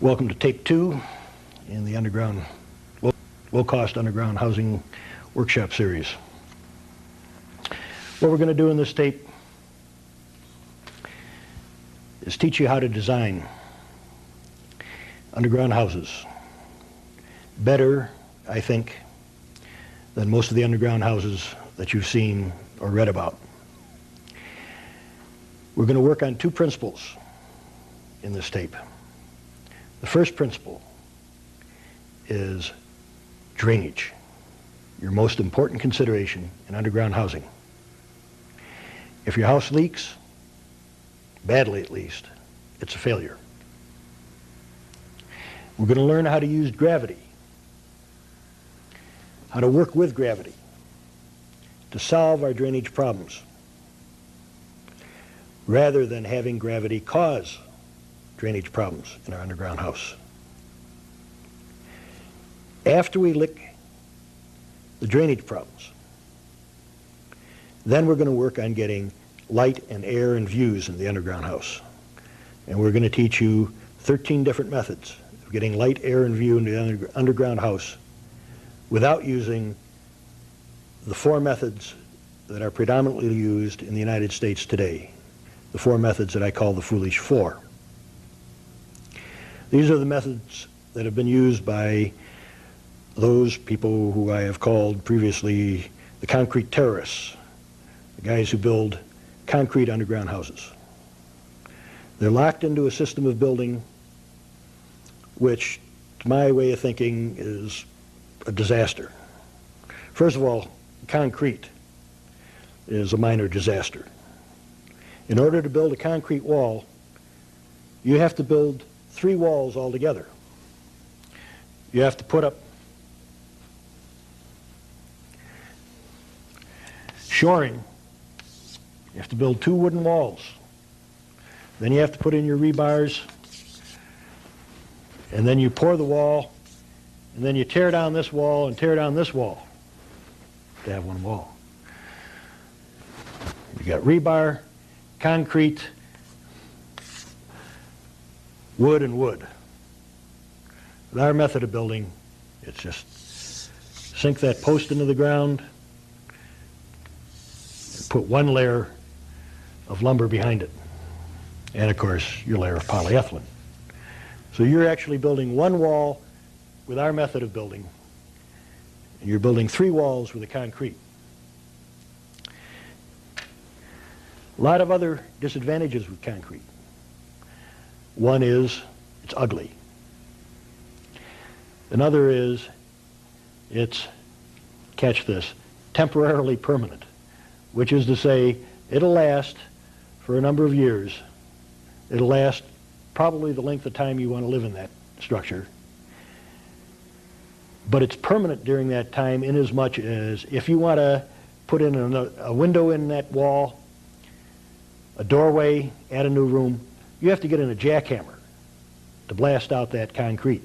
Welcome to tape 2 in the underground, low-cost underground housing workshop series. What we're going to do in this tape is teach you how to design underground houses better, I think, than most of the underground houses that you've seen or read about. We're going to work on two principles in this tape. The first principle is drainage, your most important consideration in underground housing. If your house leaks, badly at least, it's a failure. We're going to learn how to use gravity, how to work with gravity to solve our drainage problems, rather than having gravity cause drainage problems in our underground house. After we lick the drainage problems, then we're going to work on getting light and air and views in the underground house. And we're going to teach you 13 different methods of getting light, air, and view in the underground house without using the 4 methods that are predominantly used in the United States today, the 4 methods that I call the Foolish 4. These are the methods that have been used by those people who I have called previously the concrete terrorists, the guys who build concrete underground houses. They're locked into a system of building which, to my way of thinking, is a disaster. First of all, concrete is a minor disaster. In order to build a concrete wall, you have to build 3 walls altogether. You have to put up shoring. You have to build 2 wooden walls. Then you have to put in your rebars, and then you pour the wall, and then you tear down this wall and tear down this wall to have 1 wall. You got rebar, concrete, wood, and wood. With our method of building, it's just sink that post into the ground and put 1 layer of lumber behind it. And of course, your layer of polyethylene. So you're actually building 1 wall with our method of building, and you're building 3 walls with the concrete. A lot of other disadvantages with concrete. One is it's ugly. Another is it's, catch this, temporarily permanent, which is to say it'll last for a number of years. It'll last probably the length of time you want to live in that structure. But it's permanent during that time inasmuch as if you want to put in a window in that wall, a doorway, add a new room, you have to get in a jackhammer to blast out that concrete.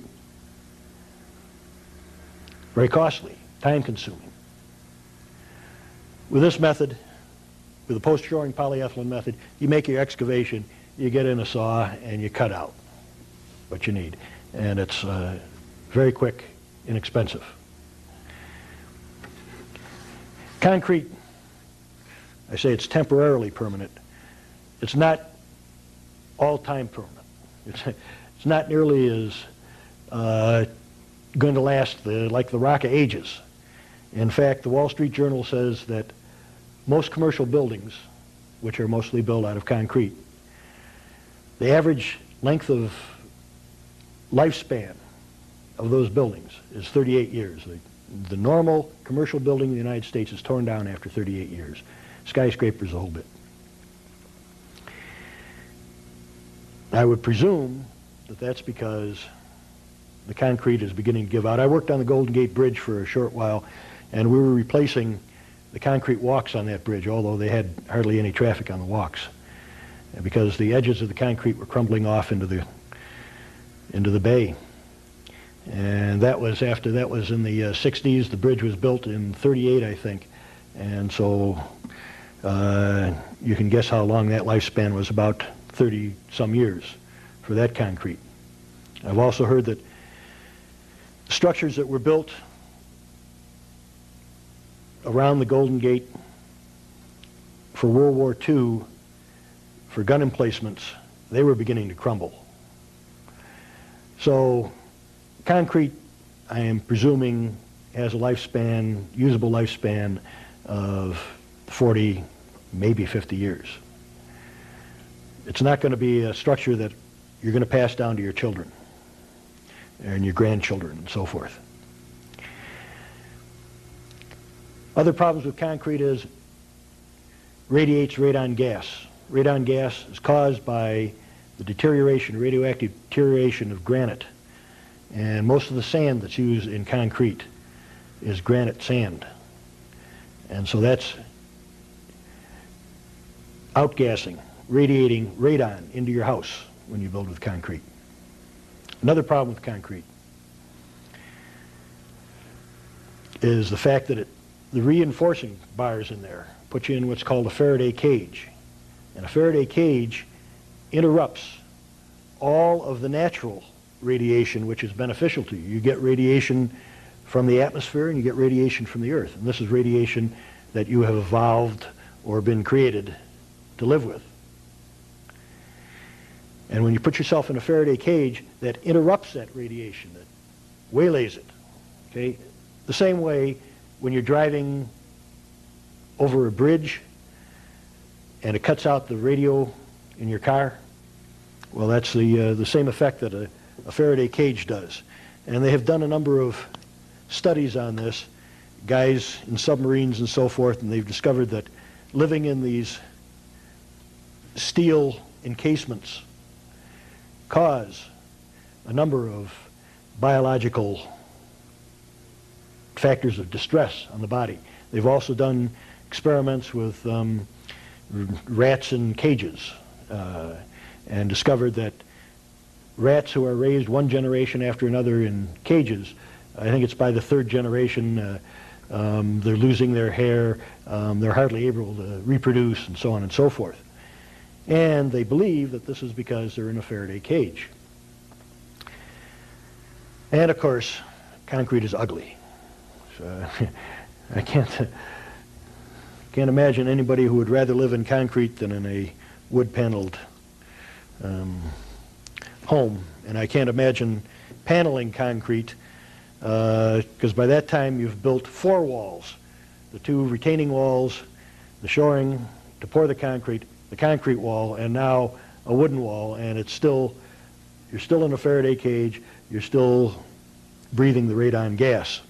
Very costly, time-consuming. With this method, with the post-shoring polyethylene method, you make your excavation, you get in a saw, and you cut out what you need. And it's very quick, inexpensive. Concrete, I say it's temporarily permanent. It's not all-time permanent. It's not nearly as going to last like the Rock of Ages. In fact, the Wall Street Journal says that most commercial buildings, which are mostly built out of concrete, the average length of lifespan of those buildings is 38 years. The normal commercial building in the United States is torn down after 38 years. Skyscrapers a whole bit. I would presume that that's because the concrete is beginning to give out. I worked on the Golden Gate Bridge for a short while, and we were replacing the concrete walks on that bridge, although they had hardly any traffic on the walks, because the edges of the concrete were crumbling off into the bay. And that was after, that was in the 60s. The bridge was built in 38, I think. And so you can guess how long that lifespan was, about 30 some years for that concrete. I've also heard that structures that were built around the Golden Gate for World War II for gun emplacements, they were beginning to crumble. So concrete, I am presuming, has a lifespan, usable lifespan of 40, maybe 50 years. It's not going to be a structure that you're going to pass down to your children and your grandchildren and so forth. Other problems with concrete is radiates radon gas. Radon gas is caused by the deterioration, radioactive deterioration of granite. And most of the sand that's used in concrete is granite sand. And so that's outgassing, radiating radon into your house when you build with concrete. Another problem with concrete is the fact that the reinforcing bars in there put you in what's called a Faraday cage. And a Faraday cage interrupts all of the natural radiation which is beneficial to you. You get radiation from the atmosphere and you get radiation from the earth. And this is radiation that you have evolved or been created to live with. And when you put yourself in a Faraday cage, that interrupts that radiation, that waylays it. Okay? The same way when you're driving over a bridge and it cuts out the radio in your car, well, that's the same effect that a Faraday cage does. And they have done a number of studies on this, guys in submarines and so forth, and they've discovered that living in these steel encasements cause a number of biological factors of distress on the body. They've also done experiments with rats in cages and discovered that rats who are raised one generation after another in cages, I think it's by the third generation, they're losing their hair, they're hardly able to reproduce, and so on and so forth. And they believe that this is because they're in a Faraday cage. And of course, concrete is ugly. So, I can't imagine anybody who would rather live in concrete than in a wood-paneled home. And I can't imagine paneling concrete because by that time you've built 4 walls, the 2 retaining walls, the shoring to pour the concrete wall, and now a wooden wall, and you're still in a Faraday cage, you're still breathing the radon gas,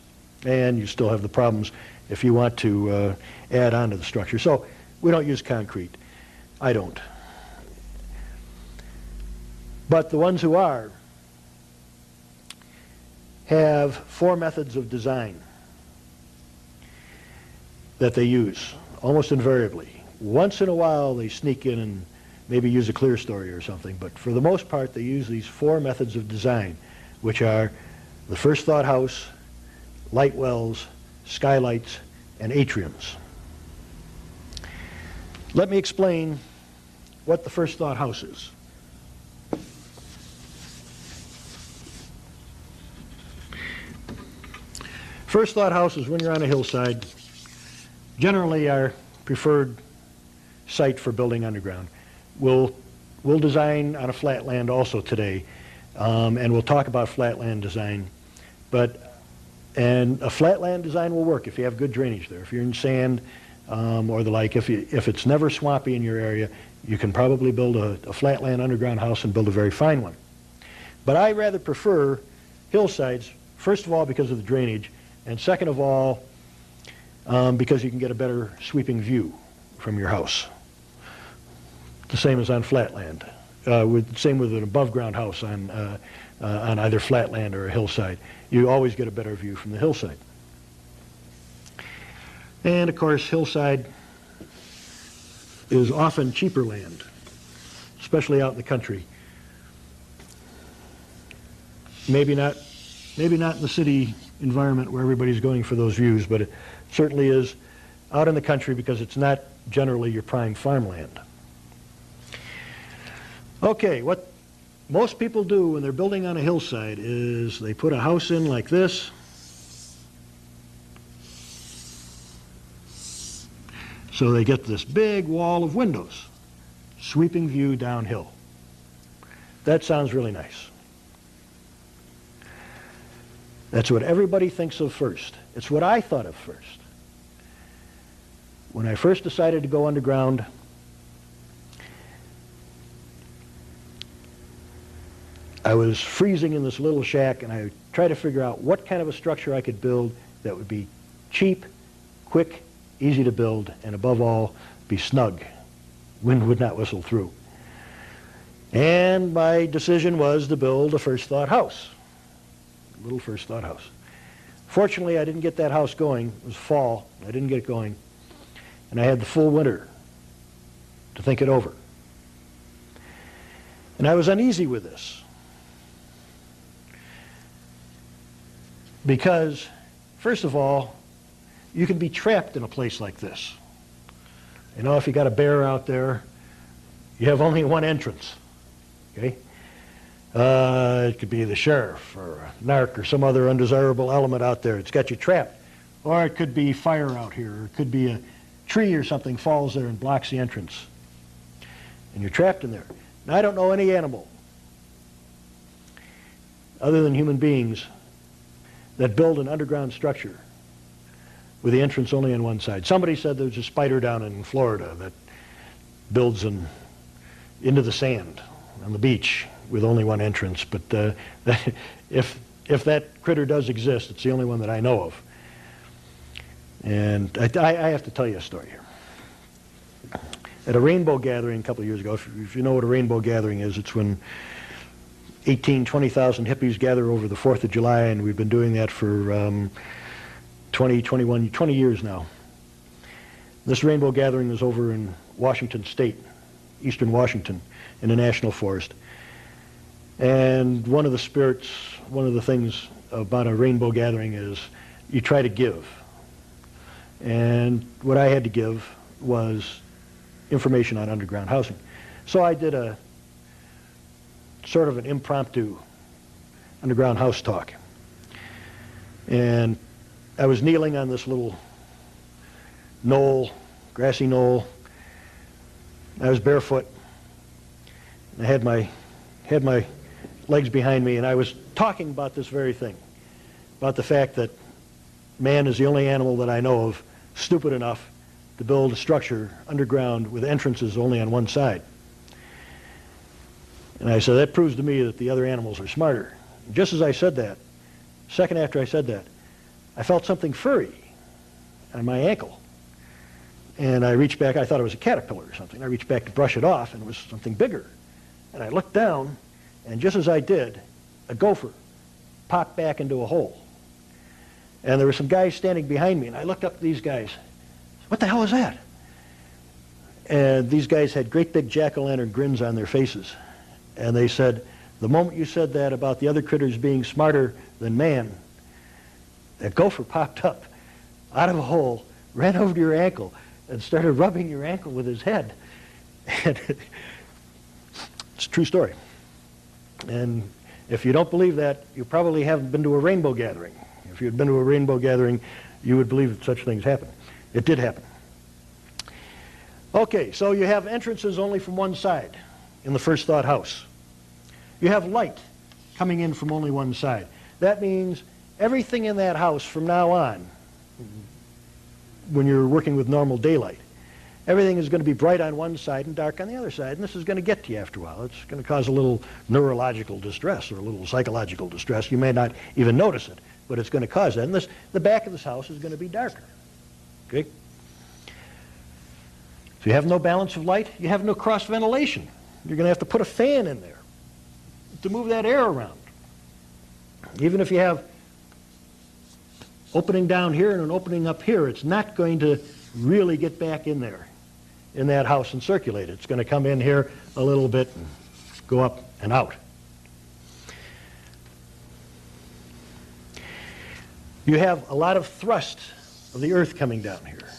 and you still have the problems if you want to add on to the structure. So we don't use concrete. I don't. But the ones who are have 4 methods of design that they use, almost invariably. Once in a while they sneak in and maybe use a clear story or something, but for the most part they use these 4 methods of design, which are the first thought house, light wells, skylights, and atriums. Let me explain what the first thought house is. First thought house is when you're on a hillside, generally our preferred site for building underground. We'll design on a flat land also today, and we'll talk about flatland design. And a flatland design will work if you have good drainage there. If you're in sand or the like, if it's never swampy in your area, you can probably build a flatland underground house and build a very fine one. But I rather prefer hillsides, first of all because of the drainage, and second of all because you can get a better sweeping view from your house. The same as on flatland. Same with an above ground house on either flatland or a hillside. You always get a better view from the hillside. And of course, hillside is often cheaper land, especially out in the country. Maybe not in the city environment where everybody's going for those views, but it certainly is out in the country because it's not generally your prime farmland. Okay, what most people do when they're building on a hillside is they put a house in like this. So they get this big wall of windows, sweeping view downhill. That sounds really nice. That's what everybody thinks of first. It's what I thought of first. When I first decided to go underground, I was freezing in this little shack, and I tried to figure out what kind of a structure I could build that would be cheap, quick, easy to build, and above all, be snug. Wind would not whistle through. And my decision was to build a First Thought house, a little First Thought house. Fortunately, I didn't get that house going. It was fall. I didn't get it going. And I had the full winter to think it over. And I was uneasy with this because, first of all, you can be trapped in a place like this. You know, if you got a bear out there, you have only one entrance, okay? It could be the sheriff or a narc or some other undesirable element out there. It's got you trapped. Or it could be fire out here, or it could be a tree or something falls there and blocks the entrance. And you're trapped in there. Now, I don't know any animal other than human beings that build an underground structure with the entrance only on one side. Somebody said there's a spider down in Florida that builds into the sand on the beach with only one entrance. But if that critter does exist, it's the only one that I know of. And I have to tell you a story here. At a rainbow gathering a couple of years ago, if you know what a rainbow gathering is, it's when 20,000 hippies gather over the 4th of July, and we've been doing that for 20 years now. This rainbow gathering is over in Washington State, eastern Washington, in a national forest. And one of the things about a rainbow gathering is you try to give. And what I had to give was information on underground housing. So I did a sort of an impromptu underground house talk. And I was kneeling on this little knoll, grassy knoll. I was barefoot. I had my legs behind me, and I was talking about this very thing, about the fact that man is the only animal that I know of stupid enough to build a structure underground with entrances only on one side. And I said, that proves to me that the other animals are smarter. And just as I said that, a second after I said that, I felt something furry on my ankle. And I reached back, I thought it was a caterpillar or something. I reached back to brush it off, and it was something bigger. And I looked down, and just as I did, a gopher popped back into a hole. And there were some guys standing behind me, and I looked up at these guys. What the hell is that? And these guys had great big jack-o'-lantern grins on their faces. And they said, the moment you said that about the other critters being smarter than man, a gopher popped up out of a hole, ran over to your ankle, and started rubbing your ankle with his head. And it's a true story. And if you don't believe that, you probably haven't been to a rainbow gathering. If you had been to a rainbow gathering, you would believe that such things happen. It did happen. Okay, so you have entrances only from one side in the First Thought house. You have light coming in from only one side. That means everything in that house from now on, when you're working with normal daylight, everything is going to be bright on one side and dark on the other side, and this is going to get to you after a while. It's going to cause a little neurological distress or a little psychological distress. You may not even notice it, but it's going to cause that. And the back of this house is going to be darker. Okay? So you have no balance of light, you have no cross ventilation. You're going to have to put a fan in there to move that air around. Even if you have opening down here and an opening up here, it's not going to really get back in there, in that house, and circulate it. It's going to come in here a little bit and go up and out. You have a lot of thrust of the earth coming down here,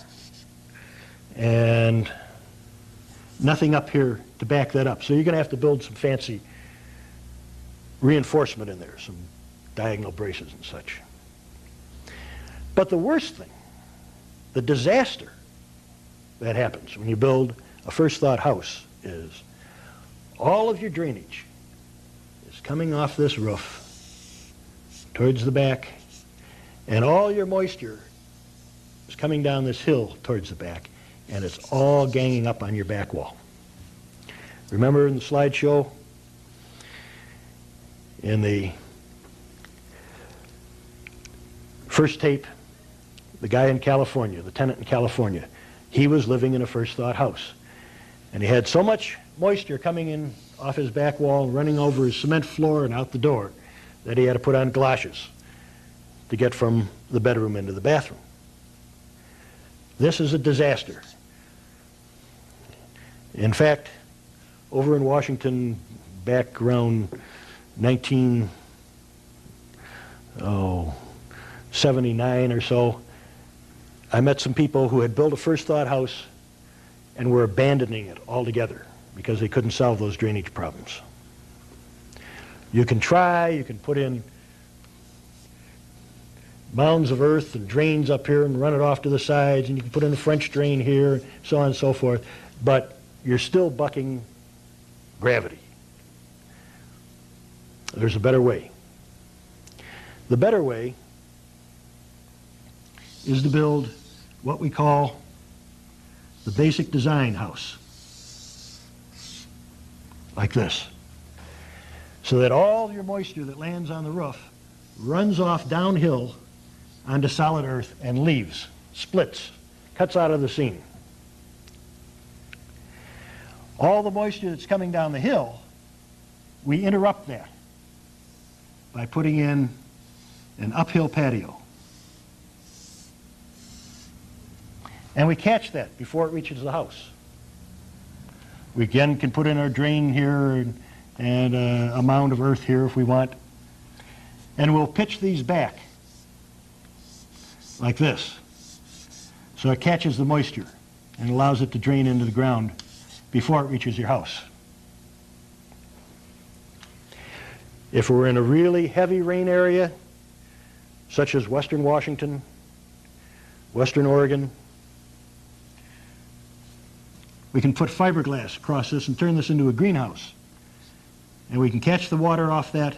and nothing up here to back that up. So you're going to have to build some fancy reinforcement in there, some diagonal braces and such. But the worst thing, the disaster that happens when you build a first thought house is all of your drainage is coming off this roof towards the back, and all your moisture is coming down this hill towards the back, and it's all ganging up on your back wall. Remember in the slideshow, in the first tape, the guy in California, the tenant in California, he was living in a first thought house. And he had so much moisture coming in off his back wall, running over his cement floor and out the door, that he had to put on galoshes to get from the bedroom into the bathroom. This is a disaster. In fact, over in Washington, back around 1979 or so, I met some people who had built a first thought house and were abandoning it altogether because they couldn't solve those drainage problems. You can try, you can put in mounds of earth and drains up here and run it off to the sides, and you can put in a French drain here, so on and so forth, but you're still bucking gravity. There's a better way. The better way is to build what we call the basic design house, like this, so that all your moisture that lands on the roof runs off downhill onto solid earth and leaves, splits, cuts out of the seam. All the moisture that's coming down the hill, we interrupt that by putting in an uphill patio. And we catch that before it reaches the house. We again can put in our drain here and a mound of earth here if we want. And we'll pitch these back like this, so it catches the moisture and allows it to drain into the ground before it reaches your house. If we're in a really heavy rain area, such as western Washington, western Oregon, we can put fiberglass across this and turn this into a greenhouse. And we can catch the water off that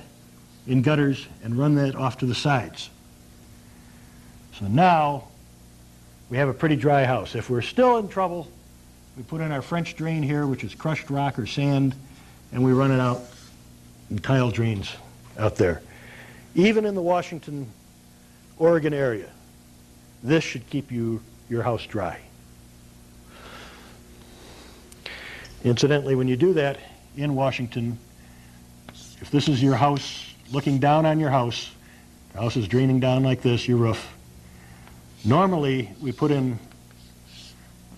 in gutters and run that off to the sides. So now we have a pretty dry house. If we're still in trouble, we put in our French drain here, which is crushed rock or sand, and we run it out in tile drains out there. Even in the Washington, Oregon area, this should keep your house dry. Incidentally, when you do that in Washington, if this is your house looking down on your house, the house is draining down like this, your roof. Normally, we put in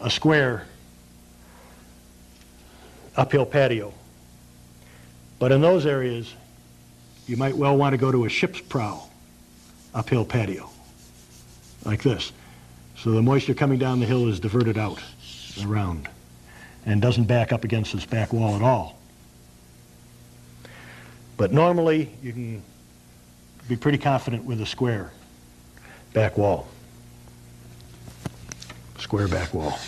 a square uphill patio. But in those areas, you might well want to go to a ship's prow uphill patio, like this. So the moisture coming down the hill is diverted out around and doesn't back up against this back wall at all. But normally, you can be pretty confident with a square back wall. Square back wall.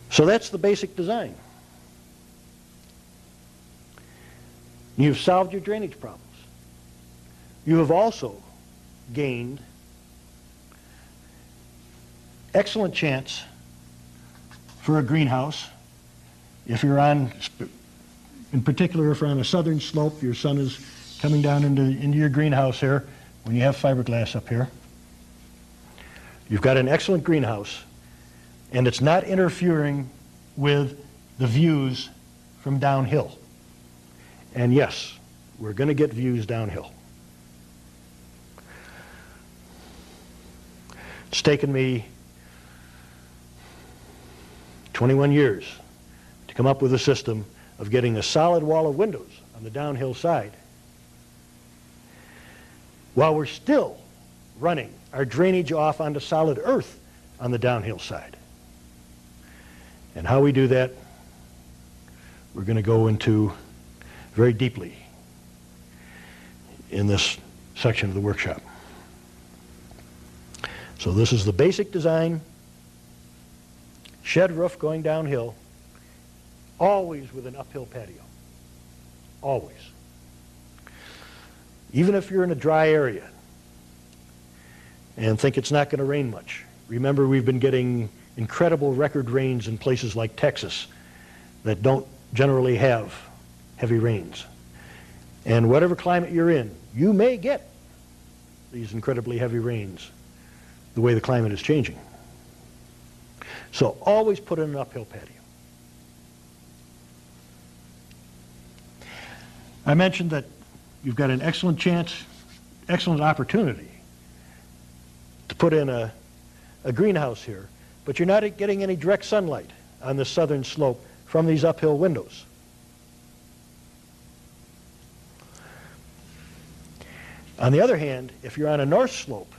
So that's the basic design. You've solved your drainage problems. You have also gained excellent chance for a greenhouse. If you're on, in particular, if you're on a southern slope, your sun is coming down into your greenhouse here when you have fiberglass up here. You've got an excellent greenhouse, and it's not interfering with the views from downhill. And yes, we're going to get views downhill. It's taken me 21 years to come up with a system of getting a solid wall of windows on the downhill side while we're still running our drainage off onto solid earth on the downhill side. And how we do that, we're going to go into very deeply in this section of the workshop. So this is the basic design, shed roof going downhill, always with an uphill patio, always. Even if you're in a dry area and think it's not going to rain much. Remember, we've been getting incredible record rains in places like Texas that don't generally have heavy rains. And whatever climate you're in, you may get these incredibly heavy rains the way the climate is changing. So always put in an uphill patio. I mentioned that you've got an excellent chance, excellent opportunity to put in a greenhouse here, but you're not getting any direct sunlight on the southern slope from these uphill windows. On the other hand, if you're on a north slope,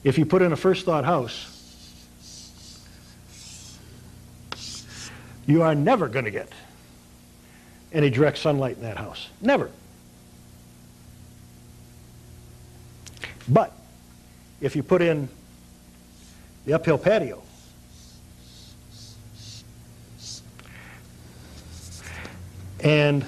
if you put in a first thought house, you are never going to get any direct sunlight in that house. Never. But if you put in the uphill patio, and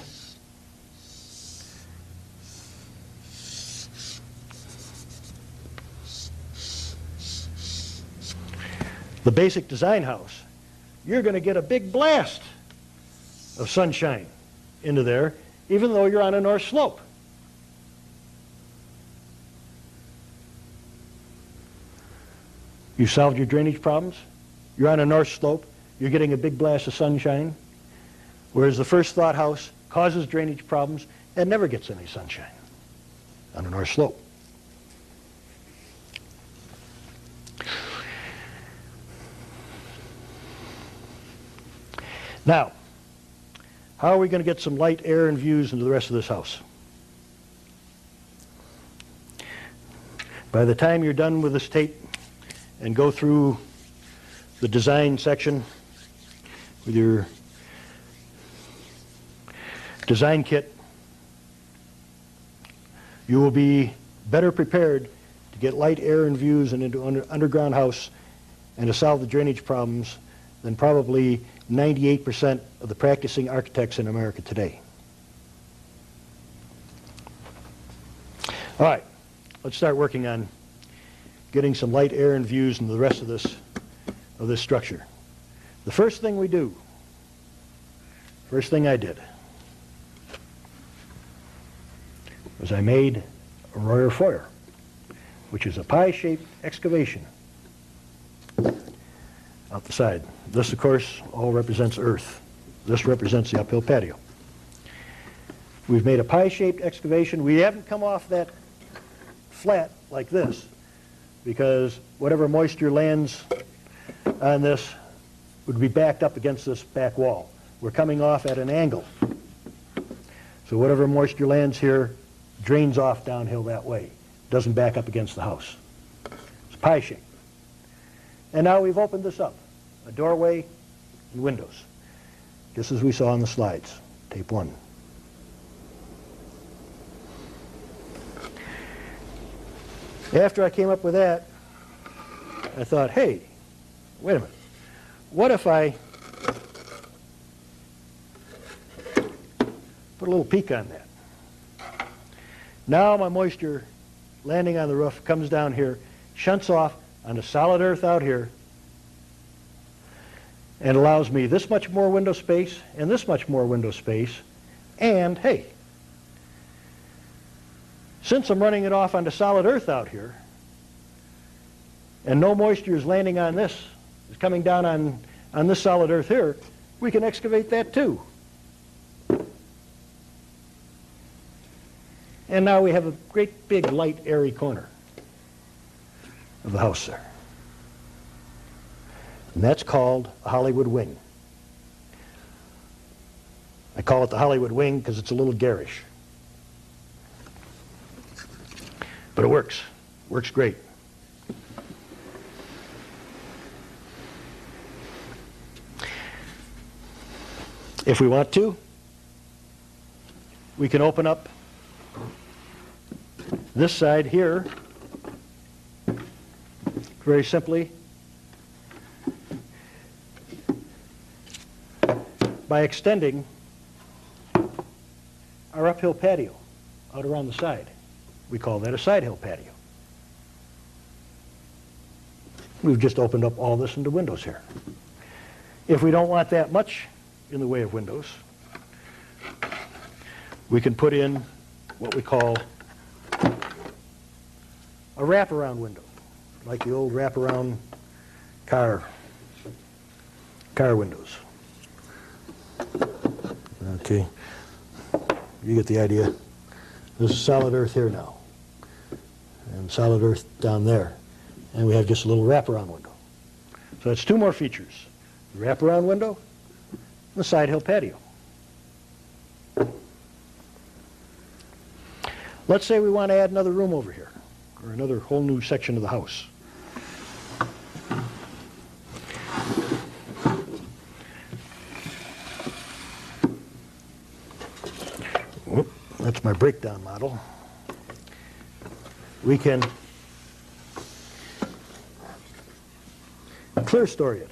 the basic design house, you're going to get a big blast of sunshine into there, even though you're on a north slope. You solved your drainage problems. You're on a north slope. You're getting a big blast of sunshine, whereas the first thought house causes drainage problems and never gets any sunshine on a north slope. Now, how are we going to get some light, air, and views into the rest of this house? By the time you're done with this tape and go through the design section with your design kit, you will be better prepared to get light, air, and views and into underground house and to solve the drainage problems than probably 98% of the practicing architects in America today. All right, let's start working on getting some light, air, and views into the rest of this structure. The first thing we do, first thing I did, was I made a Royer foyer, which is a pie-shaped excavation out the side. This, of course, all represents earth. This represents the uphill patio. We've made a pie-shaped excavation. We haven't come off that flat like this because whatever moisture lands on this would be backed up against this back wall. We're coming off at an angle. So whatever moisture lands here drains off downhill that way. Doesn't back up against the house. It's pie-shaped. And now we've opened this up. A doorway and windows, just as we saw on the slides, tape 1. After I came up with that, I thought, hey, wait a minute. What if I put a little peak on that? Now my moisture landing on the roof comes down here, shunts off onto solid earth out here, and allows me this much more window space and this much more window space. And hey, since I'm running it off onto solid earth out here, and no moisture is landing on this, is coming down on this solid earth here, we can excavate that too. And now we have a great big light airy corner of the house there. And that's called a Hollywood wing. I call it the Hollywood wing because it's a little garish. But it works. Works great. If we want to, we can open up this side here very simply by extending our uphill patio out around the side. We call that a side hill patio. We've just opened up all this into windows here. If we don't want that much in the way of windows, we can put in what we call a wraparound window, like the old wraparound car windows. Okay, you get the idea. This is solid earth here now, and solid earth down there, and we have just a little wraparound window. So that's two more features: the wraparound window and the side hill patio. Let's say we want to add another room over here, or another whole new section of the house. That's my breakdown model. We can clear story it.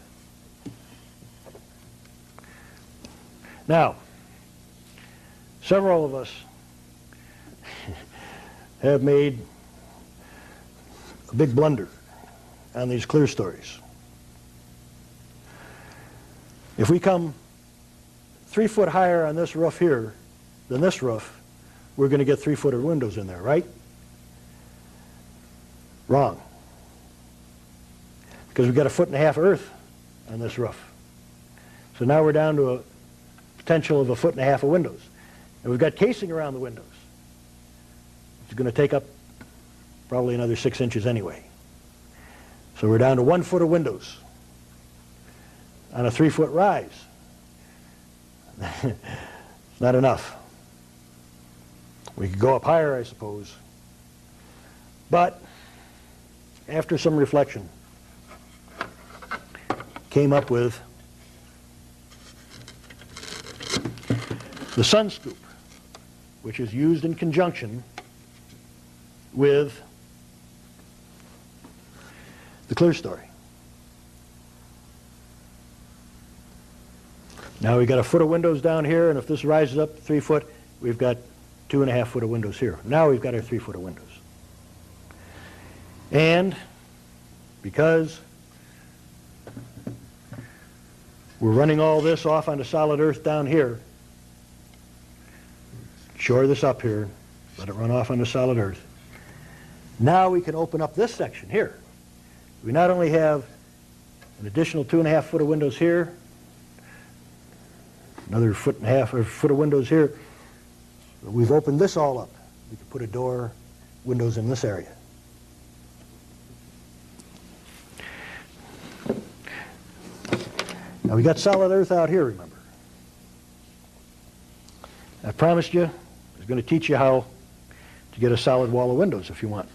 Now, several of us have made a big blunder on these clear stories. If we come 3 foot higher on this roof here than this roof, we're going to get 3-footer windows in there, right? Wrong. Because we've got 1.5 foot earth on this roof. So now we're down to a potential of 1.5 foot of windows. And we've got casing around the windows. It's going to take up probably another 6 inches anyway. So we're down to 1 foot of windows on a 3-foot rise. It's not enough. We could go up higher, I suppose. But after some reflection, came up with the sun scoop, which is used in conjunction with the clear story. Now we've got 1 foot of windows down here, and if this rises up 3 foot, we've got 2.5 foot of windows here. Now we've got our 3 foot of windows. And because we're running all this off onto solid earth down here, shore this up here, let it run off onto solid earth. Now we can open up this section here. We not only have an additional 2.5 foot of windows here, another 1.5 or foot of windows here, but we've opened this all up. We can put a door, windows in this area. Now we got solid earth out here, remember. I promised you I was going to teach you how to get a solid wall of windows if you want.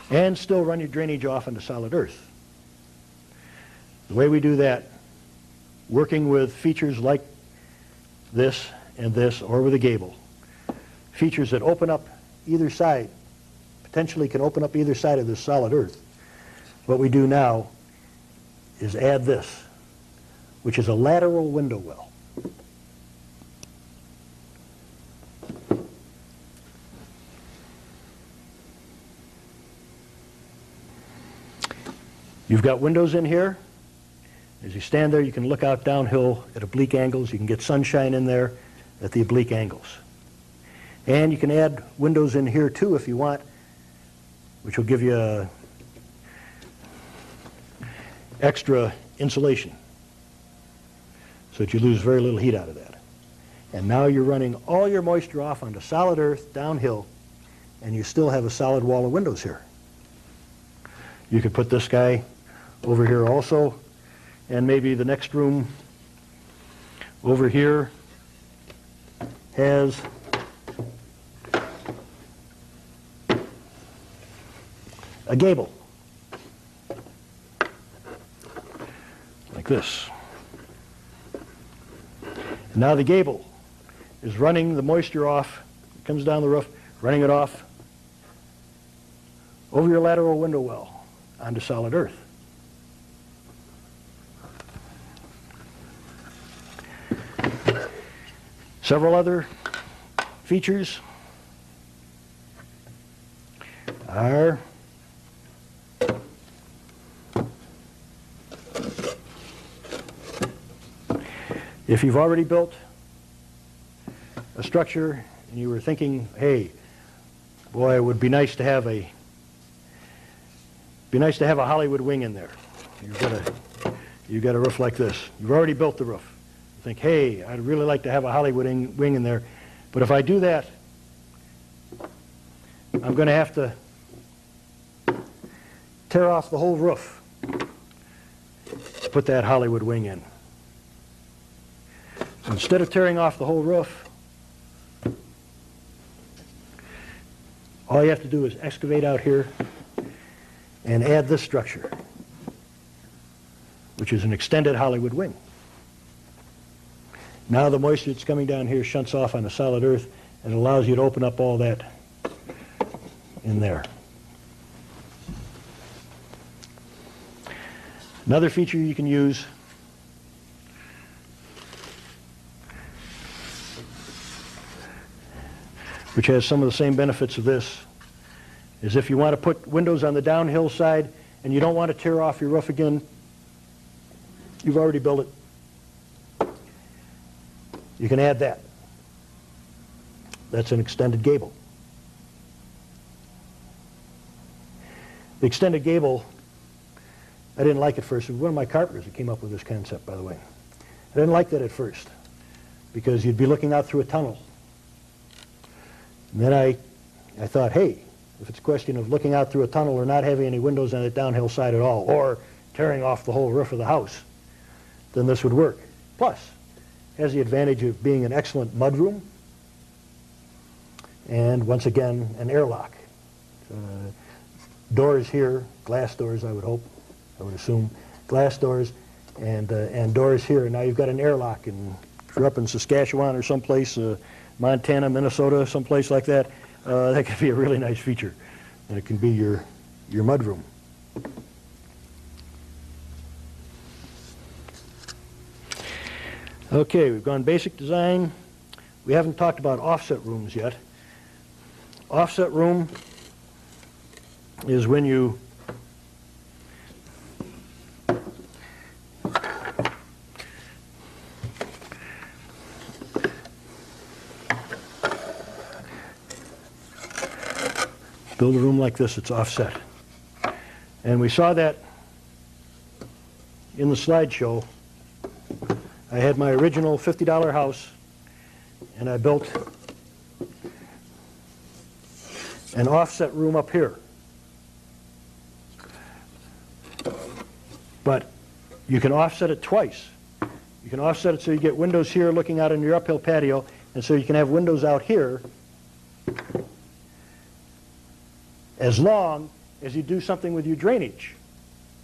And still run your drainage off into solid earth. The way we do that, working with features like this and this, or with a gable, features that open up either side, potentially can open up either side of this solid earth. What we do now is add this, which is a lateral window well. You've got windows in here. As you stand there, you can look out downhill at oblique angles. You can get sunshine in there at the oblique angles. And you can add windows in here too if you want, which will give you extra insulation so that you lose very little heat out of that. And now you're running all your moisture off onto solid earth downhill, and you still have a solid wall of windows here. You could put this guy over here also, and maybe the next room over here has a gable like this. And now the gable is running the moisture off. It comes down the roof, running it off over your lateral window well onto solid earth. Several other features are if you've already built a structure and you were thinking, hey, boy, it would be nice to have a Hollywood wing in there. You've got a roof like this. You've already built the roof. You think, hey, I'd really like to have a Hollywood wing in there, but if I do that, I'm going to have to tear off the whole roof to put that Hollywood wing in. So instead of tearing off the whole roof, all you have to do is excavate out here and add this structure, which is an extended Hollywood wing. Now the moisture that's coming down here shunts off on the solid earth and allows you to open up all that in there. Another feature you can use which has some of the same benefits of this, is if you want to put windows on the downhill side and you don't want to tear off your roof again, you've already built it. You can add that. That's an extended gable. The extended gable, I didn't like it first. It was one of my carpenters that came up with this concept, by the way. I didn't like that at first because you'd be looking out through a tunnel. And then I thought, hey, if it's a question of looking out through a tunnel or not having any windows on the downhill side at all, or tearing off the whole roof of the house, then this would work. Plus, it has the advantage of being an excellent mudroom, and once again, an airlock. Doors here, glass doors, I would hope, I would assume, glass doors, and doors here. Now you've got an airlock, and if you're up in Saskatchewan or someplace, Montana, Minnesota, someplace like that, that could be a really nice feature. And it can be your mudroom. Okay, we've gone basic design. We haven't talked about offset rooms yet. Offset room is when you build a room like this, it's offset. And we saw that in the slideshow. I had my original $50 house, and I built an offset room up here. But you can offset it twice. You can offset it so you get windows here looking out on your uphill patio, and so you can have windows out here as long as you do something with your drainage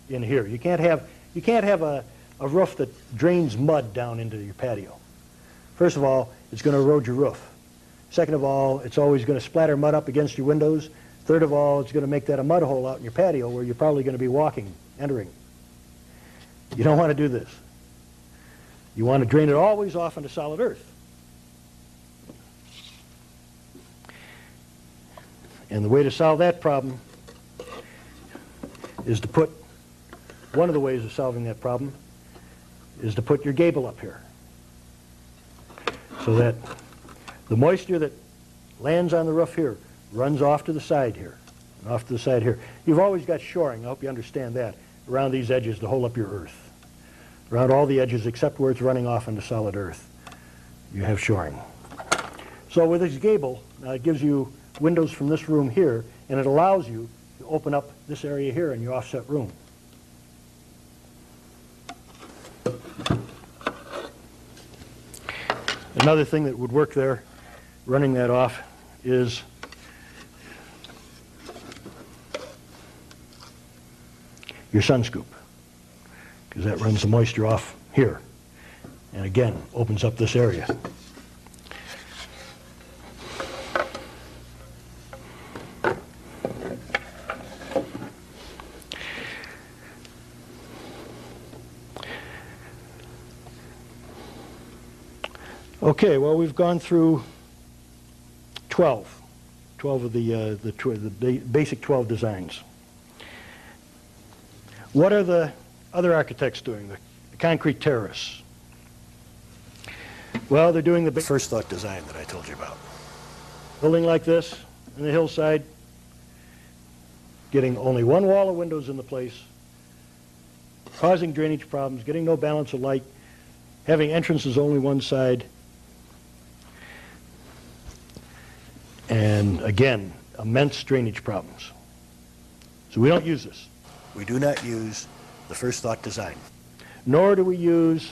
in here. You can't have a roof that drains mud down into your patio. First of all, it's going to erode your roof. Second of all, it's always going to splatter mud up against your windows. Third of all, it's going to make that a mud hole out in your patio where you're probably going to be walking, entering. You don't want to do this. You want to drain it always off into solid earth. And the way to solve that problem is to put, one of the ways of solving that problem is to put your gable up here, so that the moisture that lands on the roof here runs off to the side here, and off to the side here. You've always got shoring, I hope you understand that, around these edges to hold up your earth. Around all the edges except where it's running off into solid earth, you have shoring. So with this gable, it gives you windows from this room here, and it allows you to open up this area here in your offset room. Another thing that would work there, running that off, is your sun scoop, because that runs the moisture off here. And again, opens up this area. Okay, well, we've gone through 12 of the basic 12 designs. What are the other architects doing, the concrete terrace? Well, they're doing the first thought design that I told you about. Building like this in the hillside, getting only one wall of windows in the place, causing drainage problems, getting no balance of light, having entrances only one side, and again, immense drainage problems. So we don't use this. We do not use the first thought design. Nor do we use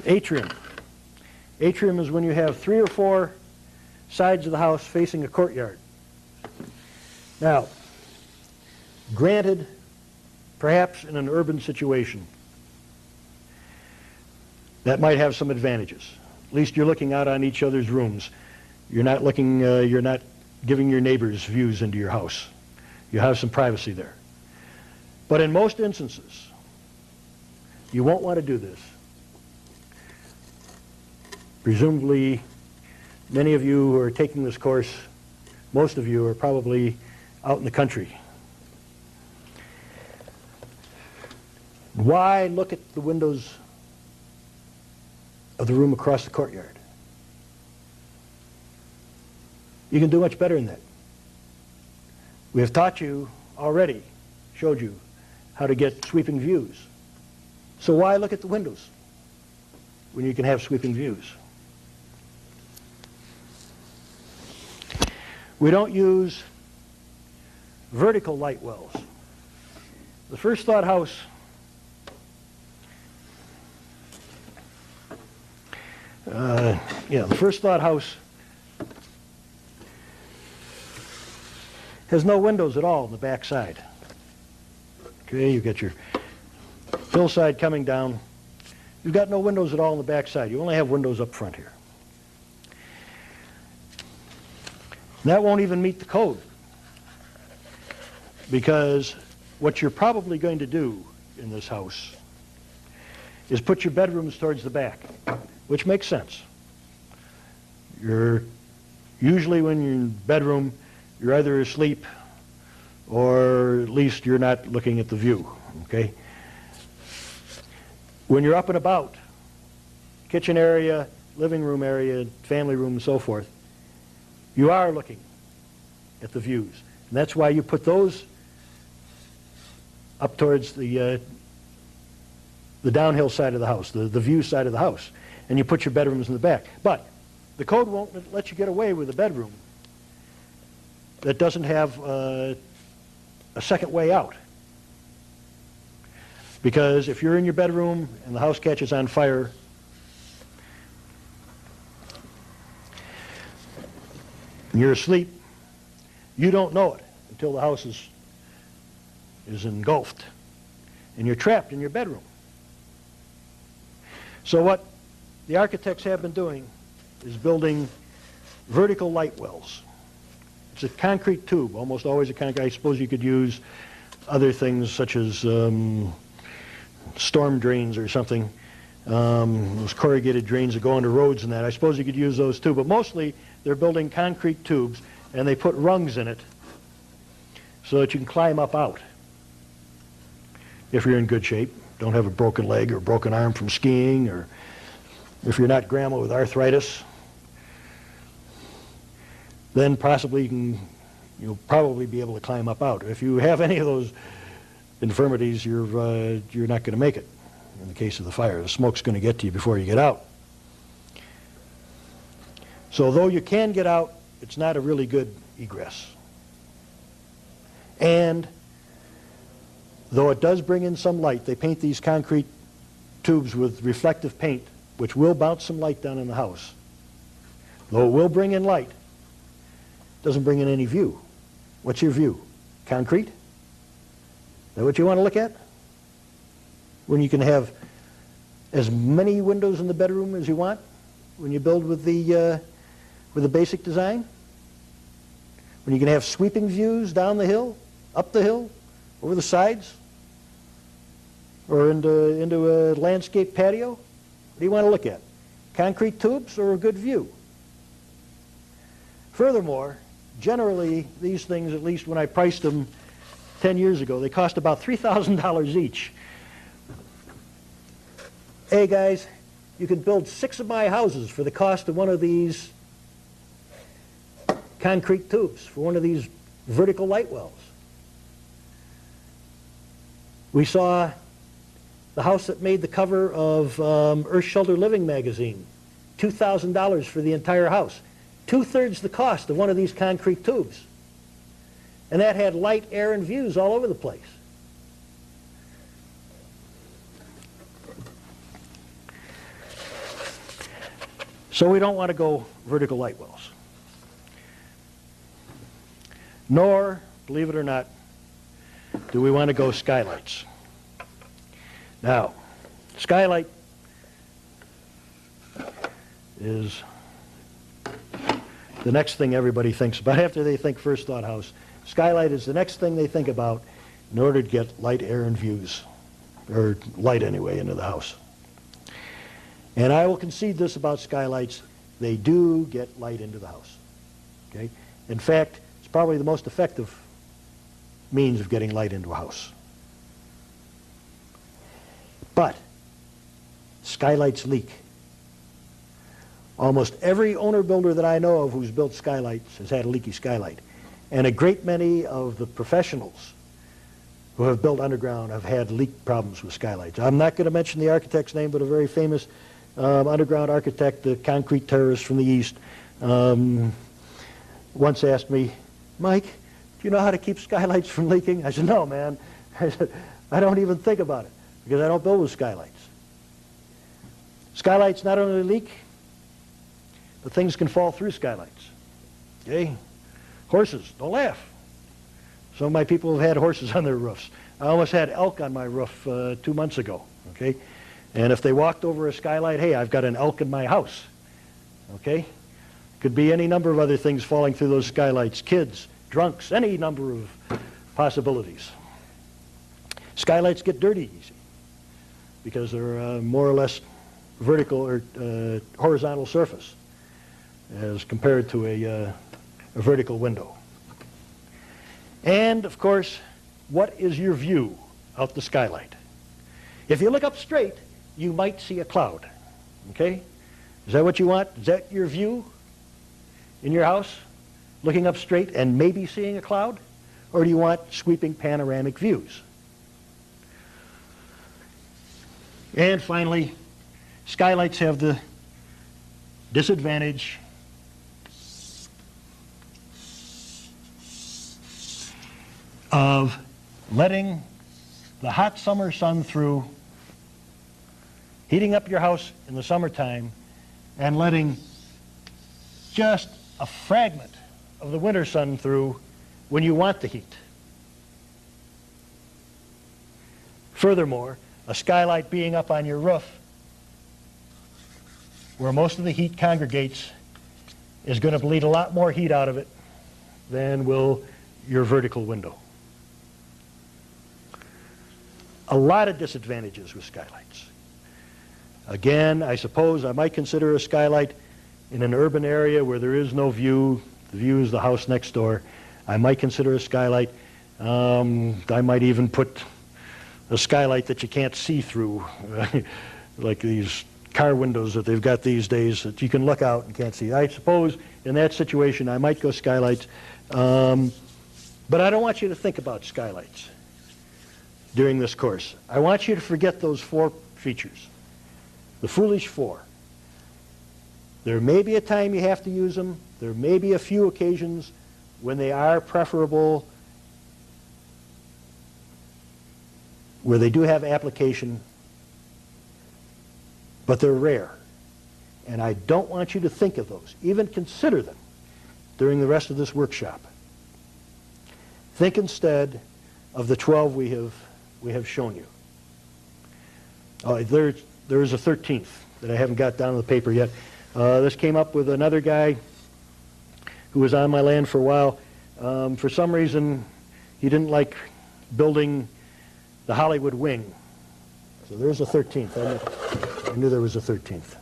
atrium. Atrium is when you have 3 or 4 sides of the house facing a courtyard. Now, granted, perhaps in an urban situation, that might have some advantages. At least you're looking out on each other's rooms. You're not giving your neighbors views into your house. You have some privacy there. But in most instances, you won't want to do this. Presumably, many of you who are taking this course, most of you are probably out in the country. Why look at the windows of the room across the courtyard? You can do much better than that. We have taught you already, showed you how to get sweeping views. So why look at the windows when you can have sweeping views? We don't use vertical light wells. The first thought house the first thought house has no windows at all on the back side. Okay, you get your hillside coming down. You've got no windows at all on the back side. You only have windows up front here. And that won't even meet the code, because what you're probably going to do in this house is put your bedrooms towards the back, which makes sense. Usually when you're in bedroom, you're either asleep or at least you're not looking at the view, okay? When you're up and about, kitchen area, living room area, family room, and so forth, you are looking at the views. And that's why you put those up towards the downhill side of the house, the view side of the house, and you put your bedrooms in the back. But the code won't let you get away with a bedroom that doesn't have a second way out. Because if you're in your bedroom and the house catches on fire, and you're asleep, you don't know it until the house is engulfed and you're trapped in your bedroom. So what the architects have been doing is building vertical light wells. It's a concrete tube, almost always a concrete. I suppose you could use other things such as storm drains or something. Those corrugated drains that go under roads and that. I suppose you could use those too, but mostly they're building concrete tubes and they put rungs in it so that you can climb up out if you're in good shape, don't have a broken leg or broken arm from skiing, or if you're not grandma with arthritis, then possibly you'll probably be able to climb up out. If you have any of those infirmities, you're not going to make it. In the case of the fire, the smoke's going to get to you before you get out. So though you can get out, it's not a really good egress. And though it does bring in some light, they paint these concrete tubes with reflective paint, which will bounce some light down in the house. Though it will bring in light, it doesn't bring in any view. What's your view? Concrete? Is that what you want to look at? when you can have as many windows in the bedroom as you want when you build with the basic design? When you can have sweeping views down the hill, up the hill, over the sides, or into a landscape patio? What do you want to look at? Concrete tubes or a good view? Furthermore, generally these things, at least when I priced them 10 years ago, they cost about $3,000 each. Hey guys, you can build 6 of my houses for the cost of one of these concrete tubes, for one of these vertical light wells. We saw the house that made the cover of Earth Shelter Living magazine, $2,000 for the entire house. 2/3 the cost of one of these concrete tubes. And that had light, air, and views all over the place. So we don't want to go vertical light wells. Nor, believe it or not, do we want to go skylights. Now, skylight is the next thing everybody thinks about after they think first thought house. Skylight is the next thing they think about in order to get light, air, and views, or light anyway, into the house. And I will concede this about skylights: they do get light into the house. Okay? In fact, it's probably the most effective means of getting light into a house. But skylights leak. Almost every owner-builder that I know of who's built skylights has had a leaky skylight. And a great many of the professionals who have built underground have had leak problems with skylights. I'm not going to mention the architect's name, but a very famous underground architect, the concrete terrorist from the East, once asked me, "Mike, do you know how to keep skylights from leaking?" I said, "No, man." I said, "I don't even think about it because I don't build with skylights." Skylights not only leak, but things can fall through skylights. Okay? Horses, don't laugh. Some of my people have had horses on their roofs. I almost had elk on my roof 2 months ago. Okay? And if they walked over a skylight, hey, I've got an elk in my house. Okay? Could be any number of other things falling through those skylights. Kids, drunks, any number of possibilities. Skylights get dirty easy because they're more or less vertical or horizontal surface as compared to a vertical window. And, of course, what is your view out the skylight? If you look up straight, you might see a cloud. Okay? Is that what you want? Is that your view in your house? Looking up straight and maybe seeing a cloud? Or do you want sweeping panoramic views? And finally, skylights have the disadvantage of letting the hot summer sun through, heating up your house in the summertime, and letting just a fragment of the winter sun through when you want the heat. Furthermore, a skylight being up on your roof, where most of the heat congregates, is going to bleed a lot more heat out of it than will your vertical window. A lot of disadvantages with skylights. Again, I suppose I might consider a skylight in an urban area where there is no view. The view is the house next door. I might consider a skylight. I might even put a skylight that you can't see through, like these car windows that they've got these days that you can look out and can't see. I suppose in that situation I might go skylights, but I don't want you to think about skylights during this course. I want you to forget those 4 features, the foolish 4. There may be a time you have to use them. There may be a few occasions when they are preferable, where they do have application, but they're rare. And I don't want you to think of those, even consider them during the rest of this workshop. Think instead of the 12 we have shown you. There is a 13th that I haven't got down on the paper yet. This came up with another guy who was on my land for a while. For some reason, he didn't like building the Hollywood wing. So there's a 13th. I knew there was a 13th.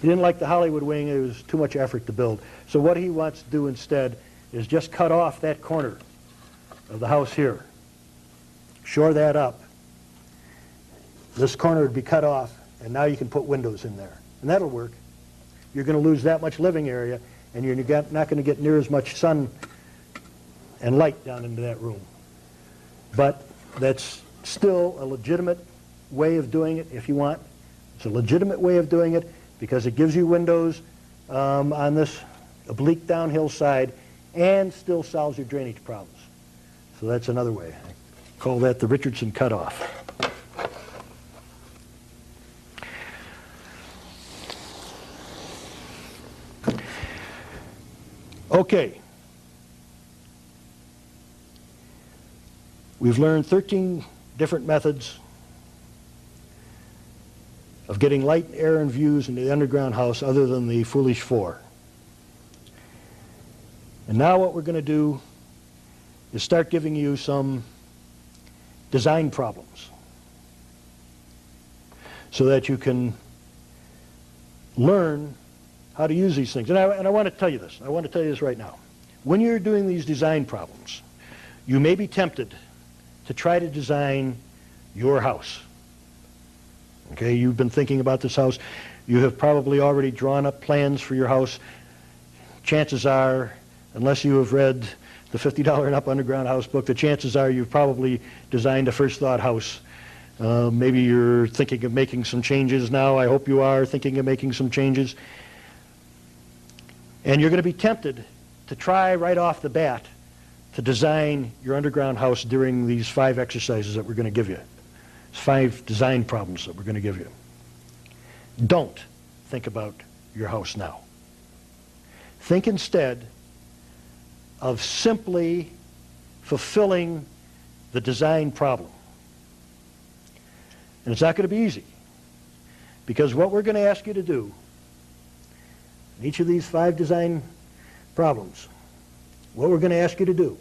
He didn't like the Hollywood wing. It was too much effort to build. So what he wants to do instead is just cut off that corner of the house here. Shore that up. This corner would be cut off, and now you can put windows in there. And that'll work. You're going to lose that much living area, and you're not going to get near as much sun and light down into that room. But that's still a legitimate way of doing it if you want. It's a legitimate way of doing it because it gives you windows on this oblique downhill side and still solves your drainage problems. So that's another way. I call that the Richardson cutoff. Okay. We've learned 13 different methods of getting light, air, and views into the underground house other than the foolish 4. And now what we're going to do is start giving you some design problems so that you can learn how to use these things. And I want to tell you this. I want to tell you this right now. When you're doing these design problems, you may be tempted to try to design your house. Okay, you've been thinking about this house. You have probably already drawn up plans for your house. Chances are, unless you have read the $50 and Up Underground House book, the chances are you've probably designed a first thought house. Maybe you're thinking of making some changes now. I hope you are thinking of making some changes. And you're going to be tempted to try right off the bat to design your underground house during these 5 exercises that we're going to give you. 5 design problems that we're going to give you. Don't think about your house now. Think instead of simply fulfilling the design problem. And it's not going to be easy, because what we're going to ask you to do in each of these 5 design problems, what we're going to ask you to do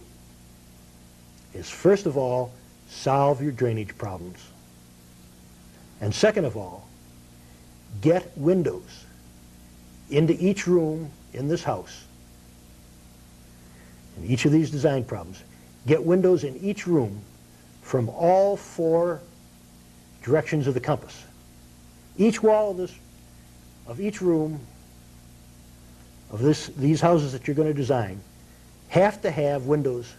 is, first of all, solve your drainage problems. And second of all, get windows into each room in this house. In each of these design problems, get windows in each room from all 4 directions of the compass. Each wall of each room of these houses that you're going to design have to have windows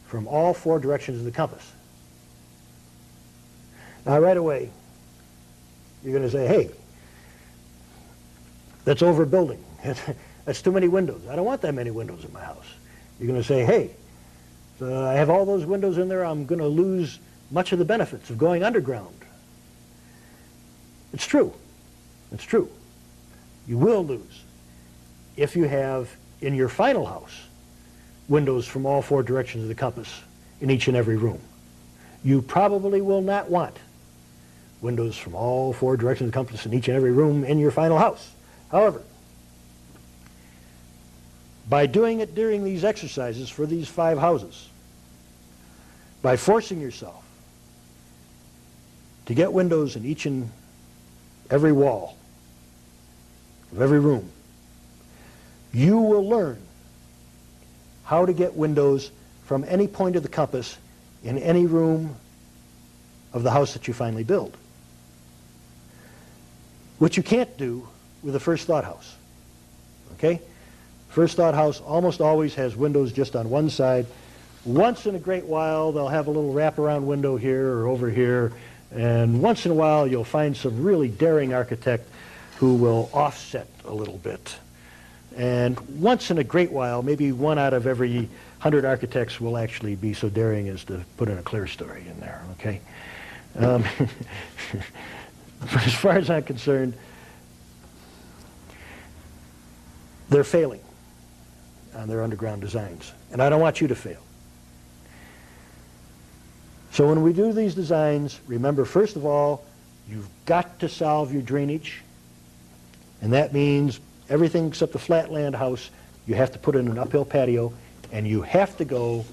from all 4 directions of the compass. Now, right away, you're going to say, hey, that's overbuilding. That's too many windows. I don't want that many windows in my house. You're going to say, hey, I have all those windows in there. I'm going to lose much of the benefits of going underground. It's true. It's true. You will lose if you have in your final house windows from all 4 directions of the compass in each and every room. You probably will not want windows from all 4 directions of the compass in each and every room in your final house. However, by doing it during these exercises for these 5 houses, by forcing yourself to get windows in each and every wall of every room, you will learn how to get windows from any point of the compass in any room of the house that you finally build, which you can't do with a first thought house. Okay? First thought house almost always has windows just on one side. Once in a great while, they'll have a little wraparound window here or over here, and once in a while, you'll find some really daring architect who will offset a little bit. And once in a great while, maybe 1 out of every 100 architects will actually be so daring as to put in a clerestory in there, okay? As far as I'm concerned, they're failing on their underground designs, and I don't want you to fail. So when we do these designs, remember, first of all, You've got to solve your drainage, and that means everything except the flatland house, you have to put in an uphill patio, and you have to go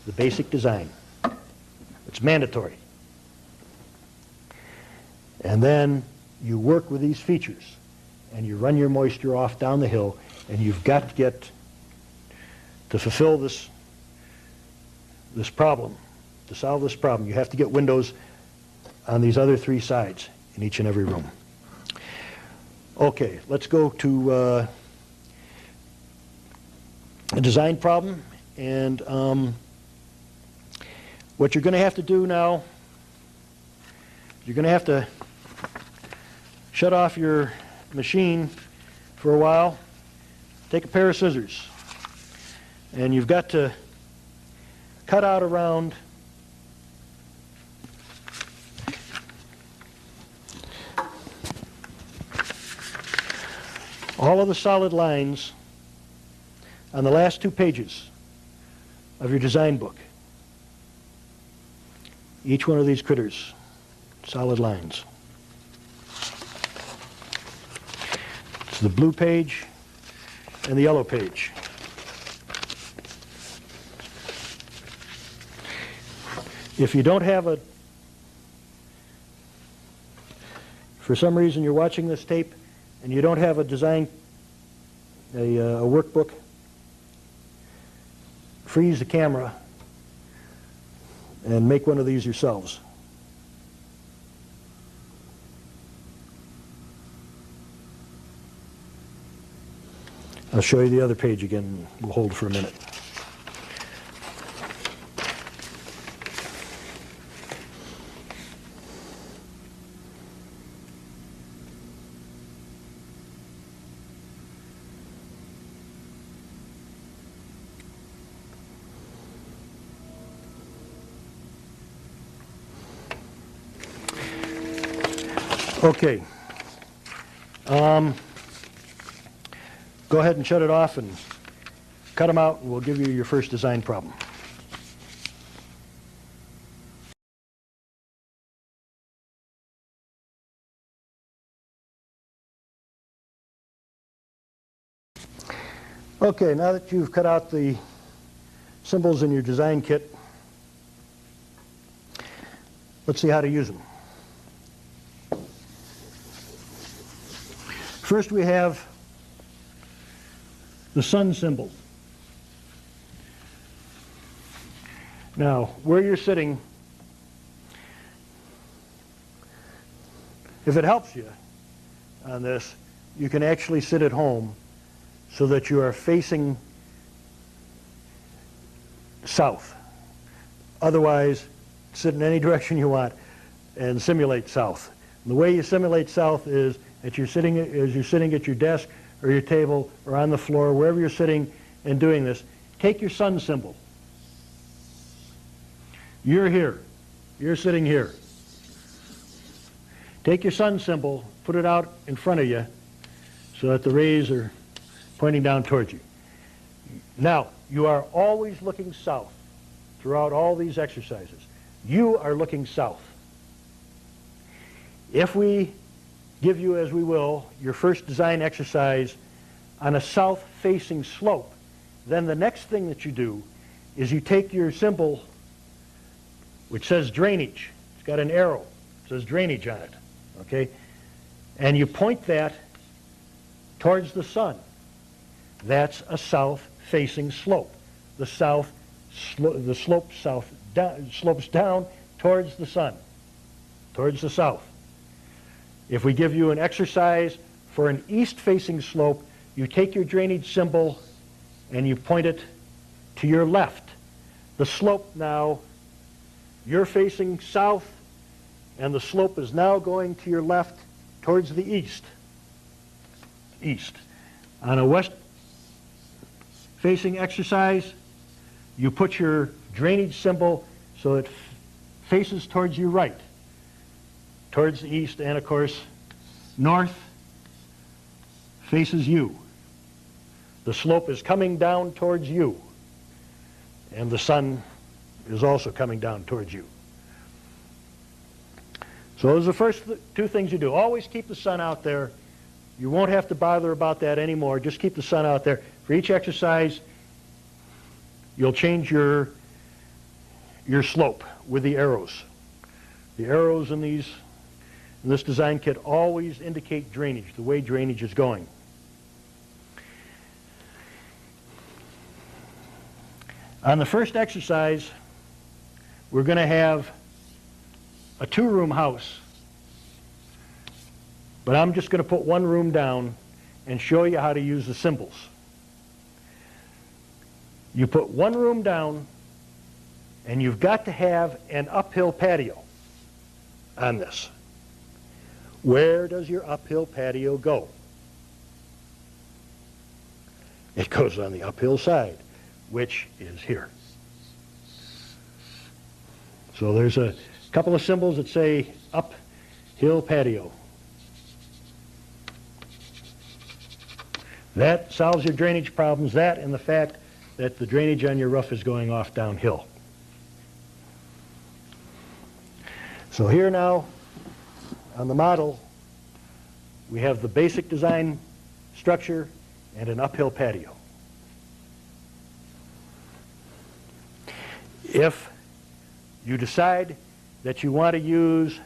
the basic design. It's mandatory. And then you work with these features, and you run your moisture off down the hill, and you've got to get, to fulfill this problem, to solve this problem, you have to get windows on these other three sides in each and every room. Okay, let's go to a design problem, and what you're going to have to do now, you're going to have to shut off your machine for a while, take a pair of scissors, and you've got to cut out around all of the solid lines on the last 2 pages of your design book. Each one of these critters, solid lines. It's the blue page and the yellow page. If you don't have for some reason you're watching this tape and you don't have a design, a workbook, freeze the camera and make one of these yourselves. I'll show you the other page again. We'll hold for a minute. Okay. Go ahead and shut it off and cut them out, and we'll give you your first design problem. Okay, now that you've cut out the symbols in your design kit, let's see how to use them. First we have the sun symbol. Now, where you're sitting, if it helps you on this, you can actually sit at home so that you are facing south. Otherwise, sit in any direction you want and simulate south. And the way you simulate south is that you're sitting at your desk or your table or on the floor, wherever you're sitting and doing this. Take your sun symbol. You're here. You're sitting here. Take your sun symbol, put it out in front of you so that the rays are pointing down towards you. Now, you are always looking south throughout all these exercises. You are looking south. If we give you, as we will, your first design exercise on a south-facing slope, then the next thing that you do is you take your symbol, which says drainage. It's got an arrow. It says drainage on it, okay? And you point that towards the sun. That's a south-facing slope. The slope slopes down towards the sun, towards the south. If we give you an exercise for an east-facing slope, you take your drainage symbol and you point it to your left. The slope now, you're facing south, and the slope is now going to your left towards the east. East. On a west-facing exercise, you put your drainage symbol so it faces towards your right, towards the east, and of course, north faces you. The slope is coming down towards you, and the sun is also coming down towards you. So those are the first two things you do. Always keep the sun out there. You won't have to bother about that anymore. Just keep the sun out there. For each exercise, you'll change your slope with the arrows. The arrows in this design kit always indicate drainage, the way drainage is going. On the first exercise, we're going to have a two-room house, but I'm just going to put one room down and show you how to use the symbols. You put one room down, and you've got to have an uphill patio on this. Where does your uphill patio go? It goes on the uphill side, which is here. So there's a couple of symbols that say uphill patio. That solves your drainage problems, that and the fact that the drainage on your roof is going off downhill. So here now, on the model, we have the basic design structure and an uphill patio. If you decide that you want to use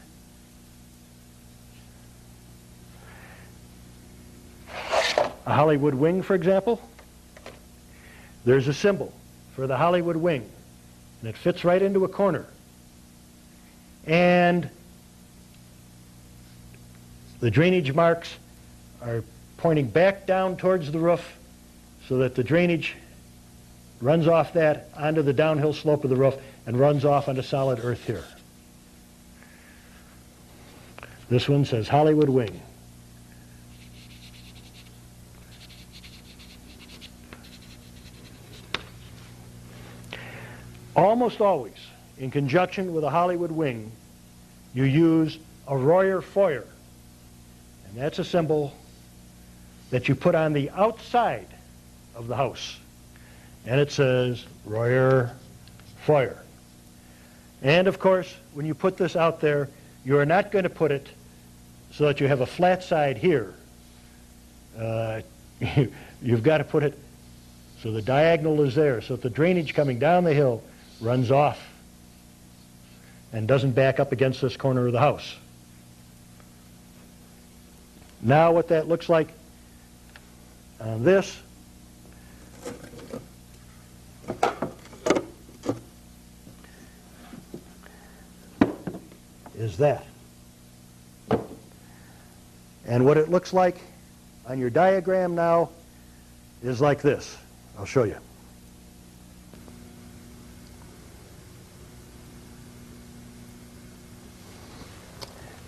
a Hollywood wing, for example, there's a symbol for the Hollywood wing, and it fits right into a corner. And the drainage marks are pointing back down towards the roof so that the drainage runs off that onto the downhill slope of the roof and runs off onto solid earth here. This one says Hollywood wing. Almost always, in conjunction with a Hollywood wing, you use a Royer foyer. And that's a symbol that you put on the outside of the house. And it says Royer foyer. And of course, when you put this out there, you are not going to put it so that you have a flat side here. You've got to put it so the diagonal is there, so that the drainage coming down the hill runs off and doesn't back up against this corner of the house. Now what that looks like on this is that. And what it looks like on your diagram now is like this. I'll show you.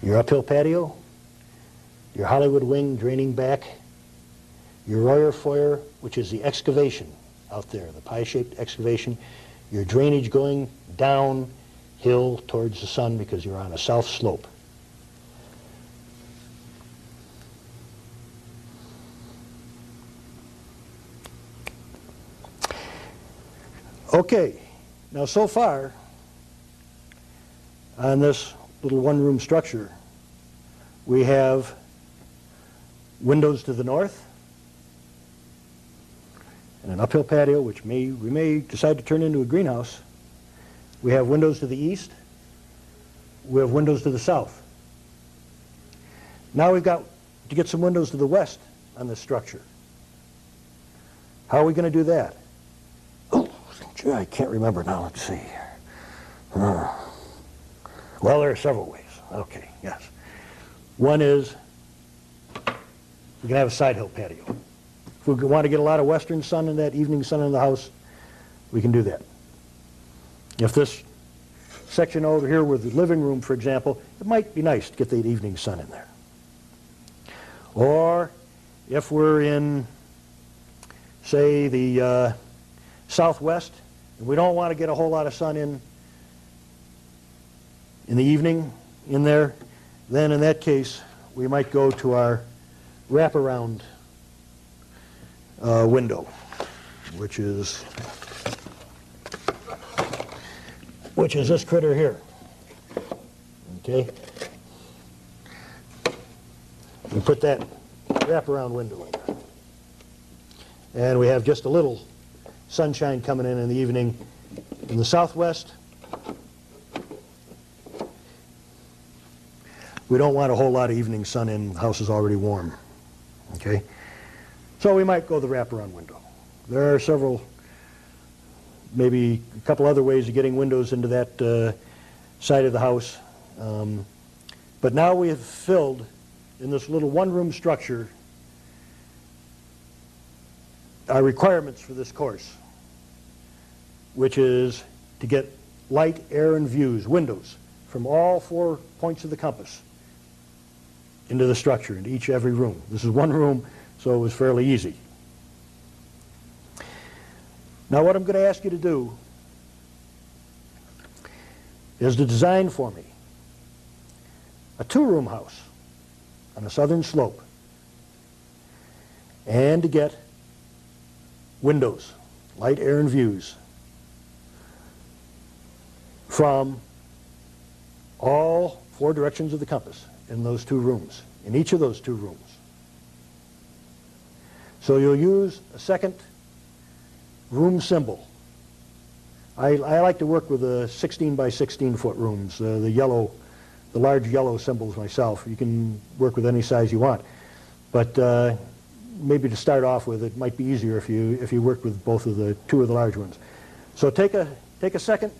Your uphill patio, your Hollywood wing draining back, your Royer foyer, which is the excavation out there, the pie-shaped excavation, your drainage going downhill towards the sun because you're on a south slope. Okay, now so far on this little one-room structure, we have windows to the north and an uphill patio, which we may decide to turn into a greenhouse. We have windows to the east. We have windows to the south. Now we've got to get some windows to the west on this structure. How are we going to do that? Oh, gee, I can't remember now. Let's see. Well, there are several ways. Okay, yes. One is we can have a side hill patio. If we want to get a lot of western sun and that evening sun in the house, we can do that. If this section over here with the living room, for example, it might be nice to get that evening sun in there. Or if we're in, say, the southwest, and we don't want to get a whole lot of sun in the evening in there, then in that case, we might go to our wraparound window, which is this critter here. Okay? and put that wraparound window in. And we have just a little sunshine coming in the evening in the southwest. We don't want a whole lot of evening sun in. The house is already warm. Okay? So we might go the wraparound window. There are several, maybe a couple other ways of getting windows into that side of the house. But now we have filled, in this little one-room structure, our requirements for this course, which is to get light, air, and views, windows, from all 4 points of the compass into the structure, into every room. This is one room, so it was fairly easy. Now what I'm going to ask you to do is to design for me a 2-room house on a southern slope, and to get windows, light, air, and views from all 4 directions of the compass in those 2 rooms, in each of those 2 rooms. So you'll use a second room symbol. I like to work with the 16 by 16 foot rooms, the large yellow symbols myself. You can work with any size you want, but maybe to start off with, it might be easier if you work with both of the 2 of the large ones. So take a second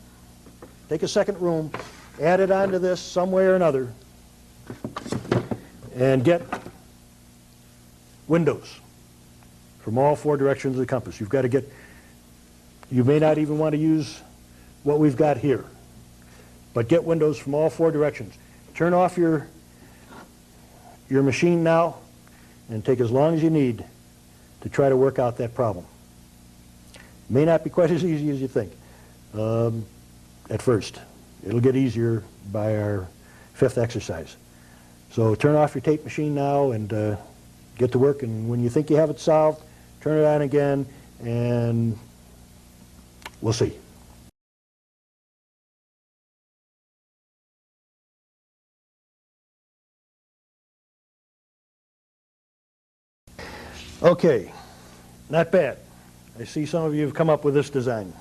room, add it onto this some way or another, and get windows from all 4 directions of the compass. You've got to get, you may not even want to use what we've got here, but get windows from all 4 directions. Turn off your machine now and take as long as you need to try to work out that problem. May not be quite as easy as you think at first. It'll get easier by our 5th exercise. So turn off your tape machine now and get to work, and when you think you have it solved, turn it on again and we'll see. Okay, not bad. I see some of you have come up with this design.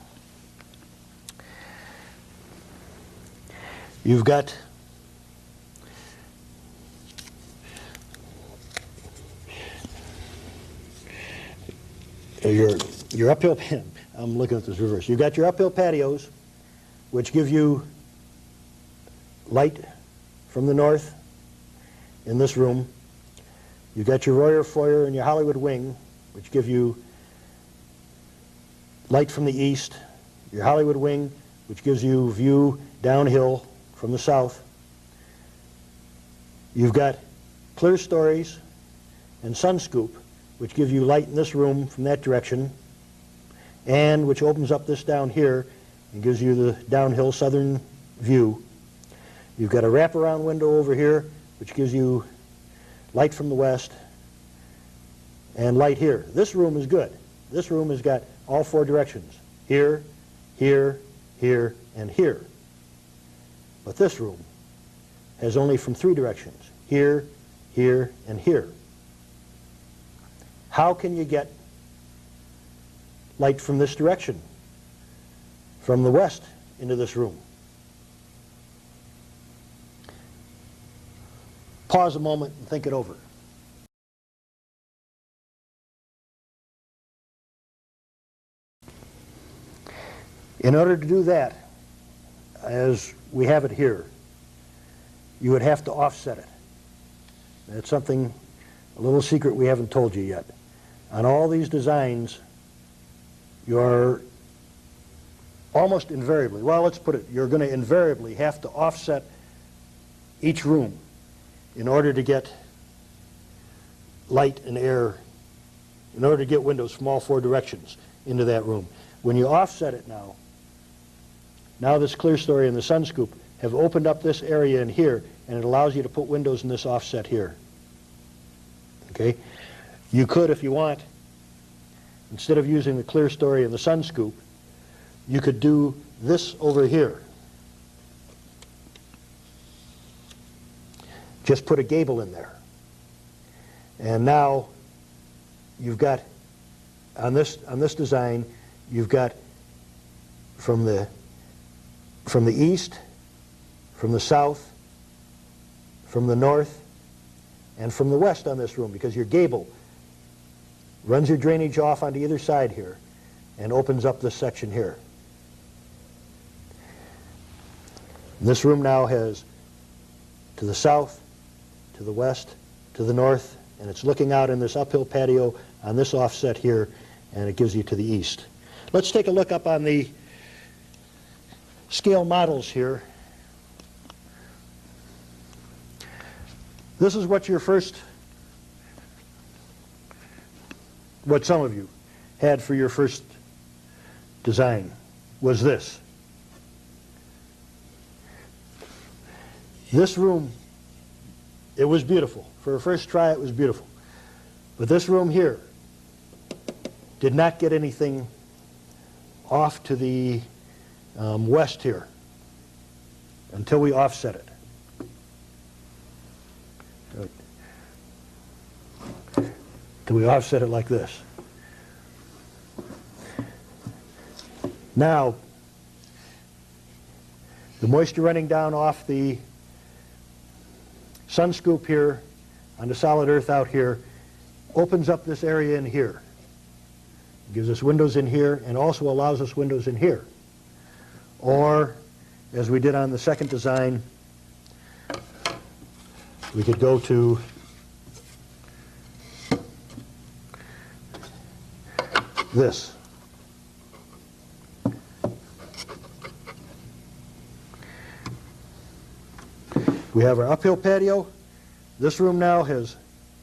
You've got your uphill, I'm looking at this reverse. You've got your uphill patios, which give you light from the north in this room. You've got your Royer foyer and your Hollywood wing, which give you light from the east. Your Hollywood wing, which gives you view downhill from the south. You've got clear stories and sun scoop, which give you light in this room from that direction, and which opens up this down here and gives you the downhill southern view. You've got a wraparound window over here, which gives you light from the west and light here. This room is good. This room has got all 4 directions. Here, here, here, and here. But this room has only from 3 directions. Here, here, and here. How can you get light from this direction, from the west into this room? Pause a moment and think it over. In order to do that, as we have it here, you would have to offset it. That's something, a little secret we haven't told you yet. On all these designs, you're almost invariably, well, let's put it, you're going to invariably have to offset each room in order to get light and air, in order to get windows from all 4 directions into that room. When you offset it now this clear story and the sun scoop have opened up this area in here, and it allows you to put windows in this offset here. Okay? You could, if you want, instead of using the clear story and the sun scoop, you could do this over here. Just put a gable in there. And now you've got, on this design, you've got from the east, from the south, from the north, and from the west on this room, because your gable runs your drainage off onto either side here and opens up this section here. This room now has to the south, to the west, to the north, and it's looking out in this uphill patio on this offset here, and it gives you to the east. Let's take a look up on the scale models here. This is what some of you had for your first design, was this. This room, it was beautiful. For a first try, it was beautiful. But this room here did not get anything off to the west here until we offset it. Till we offset it like this. Now, the moisture running down off the sun scoop here onto solid earth out here opens up this area in here. Gives us windows in here and also allows us windows in here. Or, as we did on the second design, we could go to this. We have our uphill patio. This room now has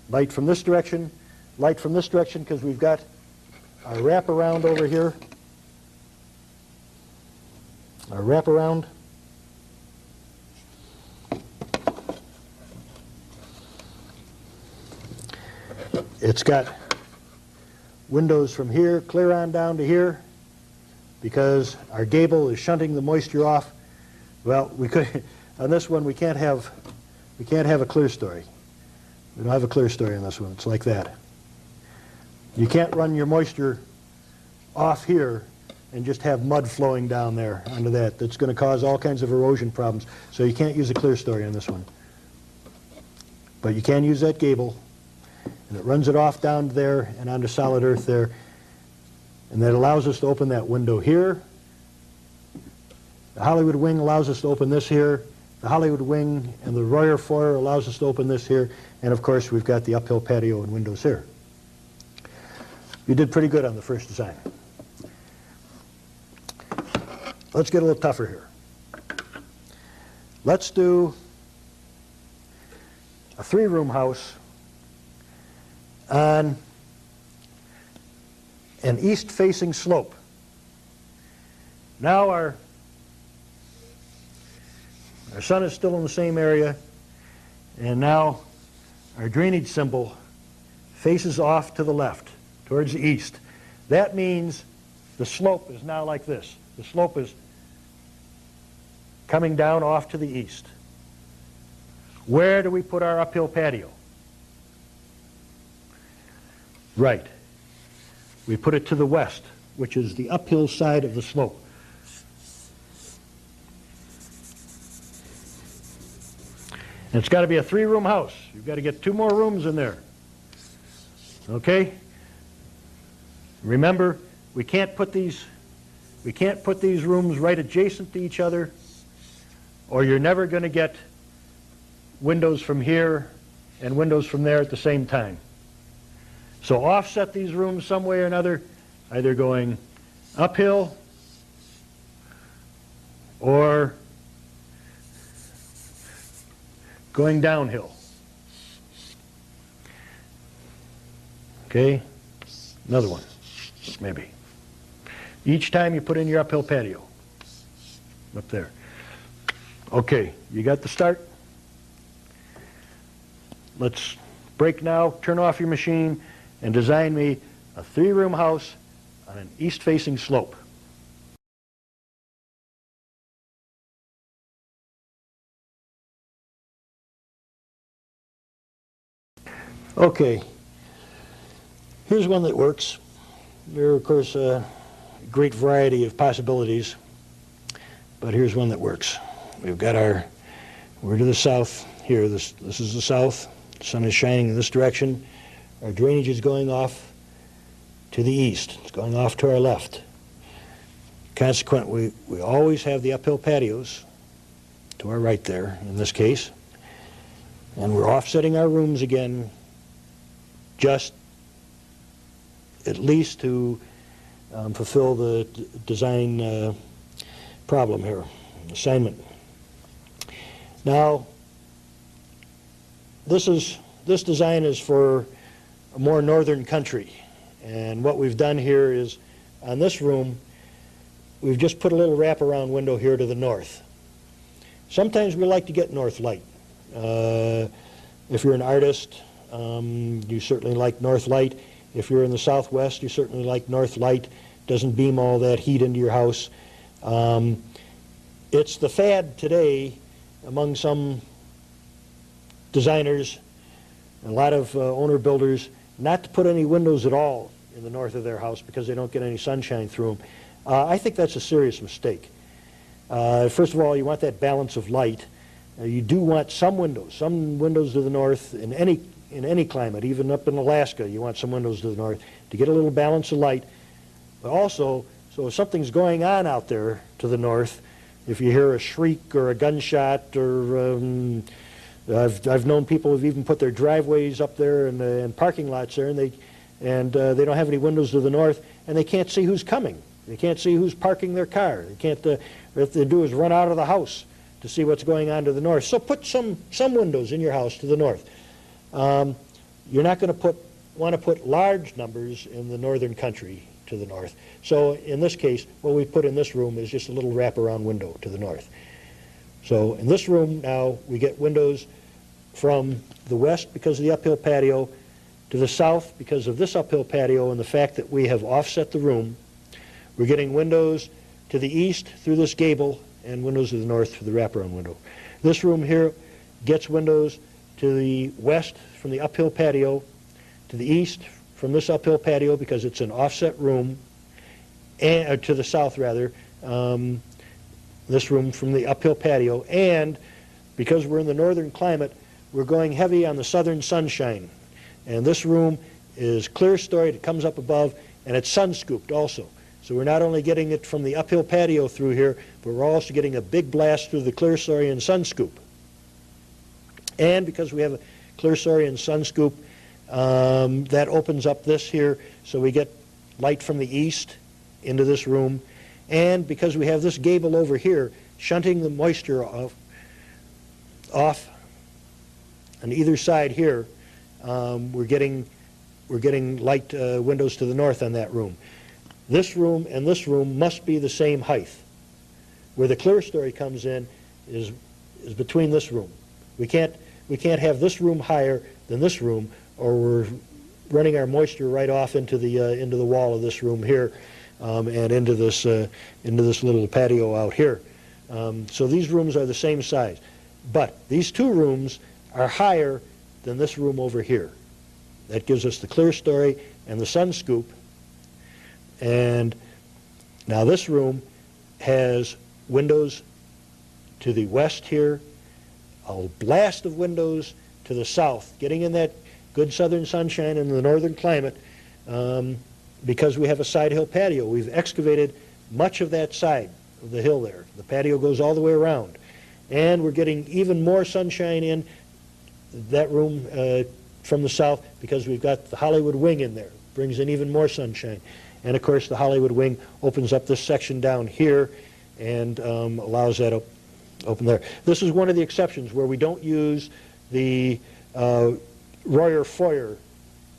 light from this direction, light from this direction, because we've got our wraparound over here. Our wraparound. It's got windows from here clear on down to here, because our gable is shunting the moisture off. Well, we could on this one we can't have a clear story. We don't have a clear story on this one. It's like that. You can't run your moisture off here and just have mud flowing down there onto that. That's going to cause all kinds of erosion problems. So you can't use a clear story on this one. But you can use that gable, and it runs it off down there and onto solid earth there. And that allows us to open that window here. The Hollywood wing allows us to open this here. The Hollywood wing and the Royer foyer allows us to open this here. And of course, we've got the uphill patio and windows here. You did pretty good on the first design. Let's get a little tougher here. Let's do a 3-room house on an east-facing slope. Now our sun is still in the same area, and now our drainage symbol faces off to the left, towards the east. That means the slope is now like this. The slope is coming down off to the east. Where do we put our uphill patio? Right. We put it to the west, which is the uphill side of the slope. And it's got to be a 3-room house. You've got to get 2 more rooms in there. Okay? Remember, we can't put these rooms right adjacent to each other, or you're never going to get windows from here and windows from there at the same time. So offset these rooms some way or another, either going uphill or going downhill. Okay? Another one, maybe. Each time you put in your uphill patio. Up there. Okay, you got the start? Let's break now, turn off your machine, and design me a 3-room house on an east-facing slope. Okay, here's one that works. There are, of course, a great variety of possibilities, but here's one that works. We've got we're to the south here. This is the south. The sun is shining in this direction. Our drainage is going off to the east. It's going off to our left. Consequently, we always have the uphill patios to our right there, in this case. And we're offsetting our rooms again, just at least to fulfill the design problem here, assignment. Now, this design is for a more northern country. And what we've done here is, on this room, we've just put a little wraparound window here to the north. Sometimes we like to get north light. If you're an artist, you certainly like north light. If you're in the southwest, you certainly like north light. Doesn't beam all that heat into your house. It's the fad today among some designers, and a lot of owner-builders, not to put any windows at all in the north of their house because they don't get any sunshine through them. I think that's a serious mistake. First of all, you want that balance of light. You do want some windows to the north in any climate, even up in Alaska. You want some windows to the north to get a little balance of light. But also, so if something's going on out there to the north, if you hear a shriek or a gunshot, or I've known people who've even put their driveways up there and parking lots there, and they don't have any windows to the north, and they can't see who's coming. They can't see who's parking their car. They can't. What they do is run out of the house to see what's going on to the north. So put some windows in your house to the north. You're not going to want to put large numbers in the northern country to the north. So in this case, what we put in this room is just a little wraparound window to the north. So in this room now, we get windows from the west because of the uphill patio, to the south because of this uphill patio and the fact that we have offset the room. We're getting windows to the east through this gable and windows to the north through the wraparound window. This room here gets windows to the west from the uphill patio, to the east from this uphill patio because it's an offset room, and to the south rather, this room from the uphill patio, and because we're in the northern climate, we're going heavy on the southern sunshine. And this room is clear storied, it comes up above, and it's sun scooped also. So we're not only getting it from the uphill patio through here, but we're also getting a big blast through the clear story and sun scoop. And because we have a clear story and sun scoop, that opens up this here, so we get light from the east into this room. And because we have this gable over here, shunting the moisture off on either side here, we're getting light windows to the north on that room. This room and this room must be the same height. Where the clear story comes in is between this room. We can't have this room higher than this room, or we're running our moisture right off into the wall of this room here, and into this little patio out here. So these rooms are the same size, but these two rooms are higher than this room over here. That gives us the clear story and the sun scoop. And now this room has windows to the west here, a blast of windows to the south, getting in that good southern sunshine in the northern climate, because we have a side hill patio. We've excavated much of that side of the hill there. The patio goes all the way around. And we're getting even more sunshine in that room from the south because we've got the Hollywood wing in there. Brings in even more sunshine. And of course the Hollywood wing opens up this section down here and allows that open there. This is one of the exceptions where we don't use the Royer foyer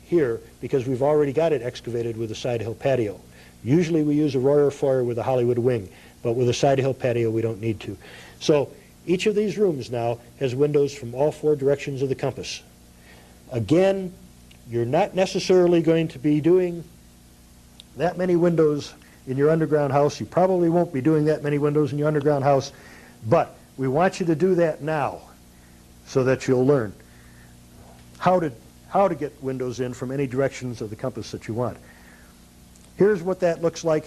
here because we've already got it excavated with a side hill patio. Usually we use a Royer foyer with a Hollywood wing, but with a side hill patio we don't need to. So each of these rooms now has windows from all four directions of the compass. Again, you're not necessarily going to be doing that many windows in your underground house. You probably won't be doing that many windows in your underground house, but we want you to do that now so that you'll learn how how to get windows in from any directions of the compass that you want. Here's what that looks like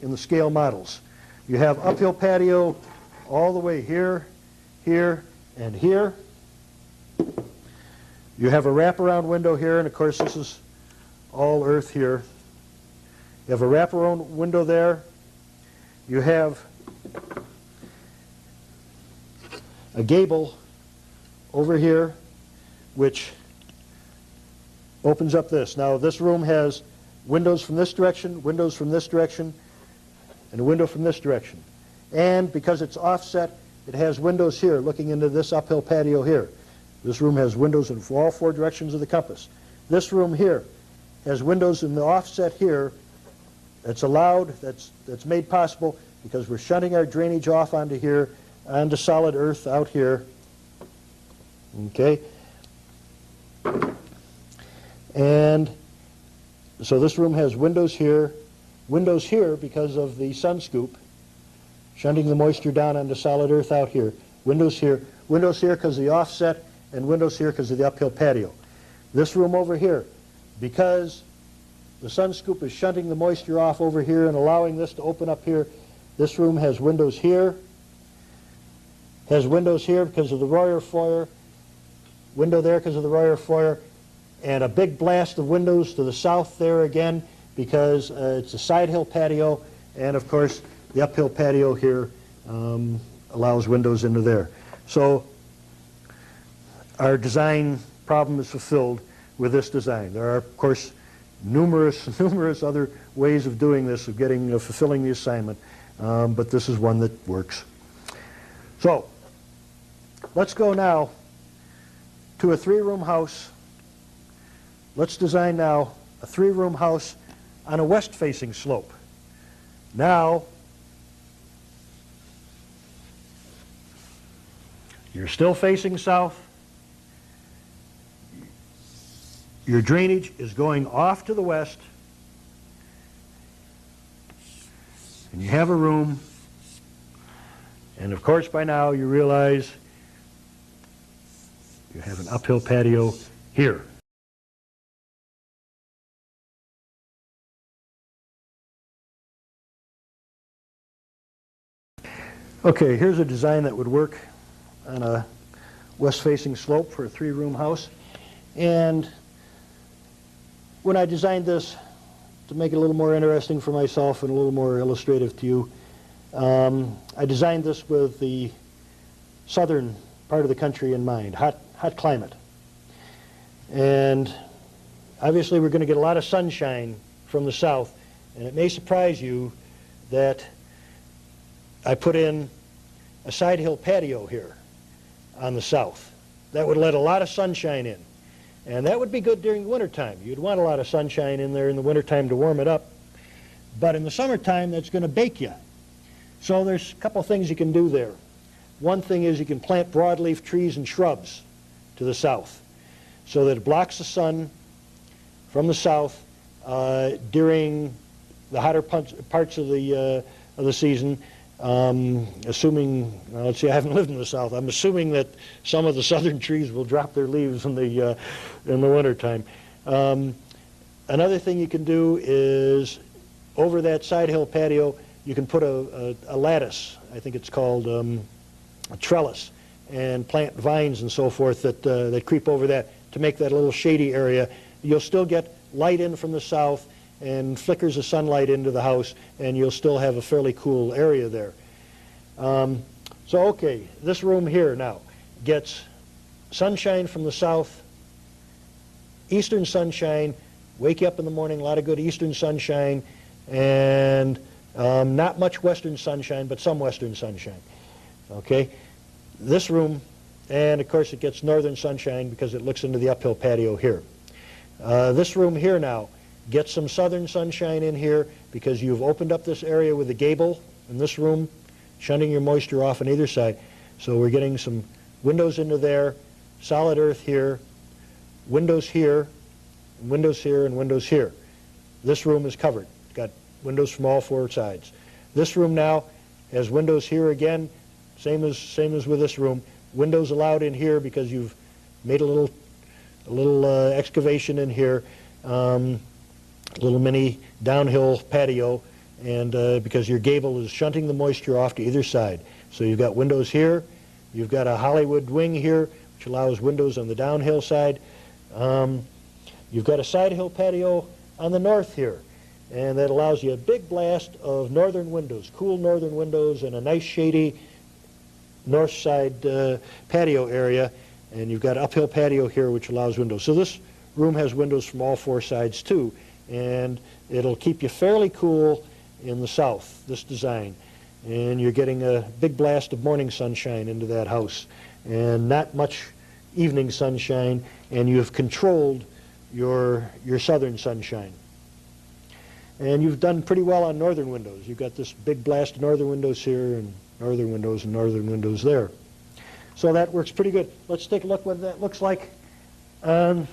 in the scale models. You have uphill patio all the way here, here, and here. You have a wraparound window here, and of course this is all earth here. You have a wraparound window there. You have a gable over here, which opens up this. Now this room has windows from this direction, windows from this direction, and a window from this direction. And because it's offset, it has windows here looking into this uphill patio here. This room has windows in all four directions of the compass. This room here has windows in the offset here. That's allowed, that's made possible because we're shunting our drainage off onto here, onto solid earth out here. Okay? And so this room has windows here because of the sun scoop, shunting the moisture down onto solid earth out here. Windows here because of the offset, and windows here because of the uphill patio. This room over here, because the sun scoop is shunting the moisture off over here and allowing this to open up here, this room has windows here, because of the Royer foyer, window there because of the Royer foyer, and a big blast of windows to the south there again because it's a side hill patio, and of course the uphill patio here allows windows into there. So our design problem is fulfilled with this design. There are, of course, numerous other ways of doing this, of fulfilling the assignment, but this is one that works. So let's go now to a three-room house. Let's design now a three-room house on a west-facing slope. Now, you're still facing south. Your drainage is going off to the west. And you have a room. And of course, by now, you realize you have an uphill patio here. Okay, here's a design that would work on a west-facing slope for a three-room house. And when I designed this to make it a little more interesting for myself and a little more illustrative to you, I designed this with the southern part of the country in mind, hot climate. And obviously we're going to get a lot of sunshine from the south, and it may surprise you that I put in a side hill patio here on the south. That would let a lot of sunshine in. And that would be good during the wintertime. You'd want a lot of sunshine in there in the wintertime to warm it up. But in the summertime, that's going to bake you. So there's a couple things you can do there. One thing is you can plant broadleaf trees and shrubs to the south so that it blocks the sun from the south during the hotter parts of the season. Assuming, well, let's see, I haven't lived in the south. I'm assuming that some of the southern trees will drop their leaves in the wintertime. Another thing you can do is over that side hill patio, you can put a lattice. I think it's called a trellis, and plant vines and so forth that creep over that to make that a little shady area. You'll still get light in from the south and flickers of sunlight into the house, and you'll still have a fairly cool area there. So okay, this room here now gets sunshine from the south, eastern sunshine, wake you up in the morning, a lot of good eastern sunshine, and not much western sunshine, but some western sunshine. Okay, this room, and of course it gets northern sunshine because it looks into the uphill patio here. This room here now gets some southern sunshine in here because you've opened up this area with the gable in this room, shunting your moisture off on either side. So we're getting some windows into there, solid earth here, windows here, and windows here, and windows here. This room is covered. It's got windows from all four sides. This room now has windows here again, same as with this room. Windows allowed in here because you've made a little a little excavation in here, little mini downhill patio, and because your gable is shunting the moisture off to either side. So you've got windows here, you've got a Hollywood wing here, which allows windows on the downhill side. You've got a side hill patio on the north here, and that allows you a big blast of northern windows, cool northern windows, and a nice shady north side patio area. And you've got uphill patio here, which allows windows. So this room has windows from all four sides too, and it'll keep you fairly cool in the south, this design. And you're getting a big blast of morning sunshine into that house, and not much evening sunshine, and you've controlled your southern sunshine. And you've done pretty well on northern windows. You've got this big blast of northern windows here, and northern windows there. So that works pretty good. Let's take a look what that looks like on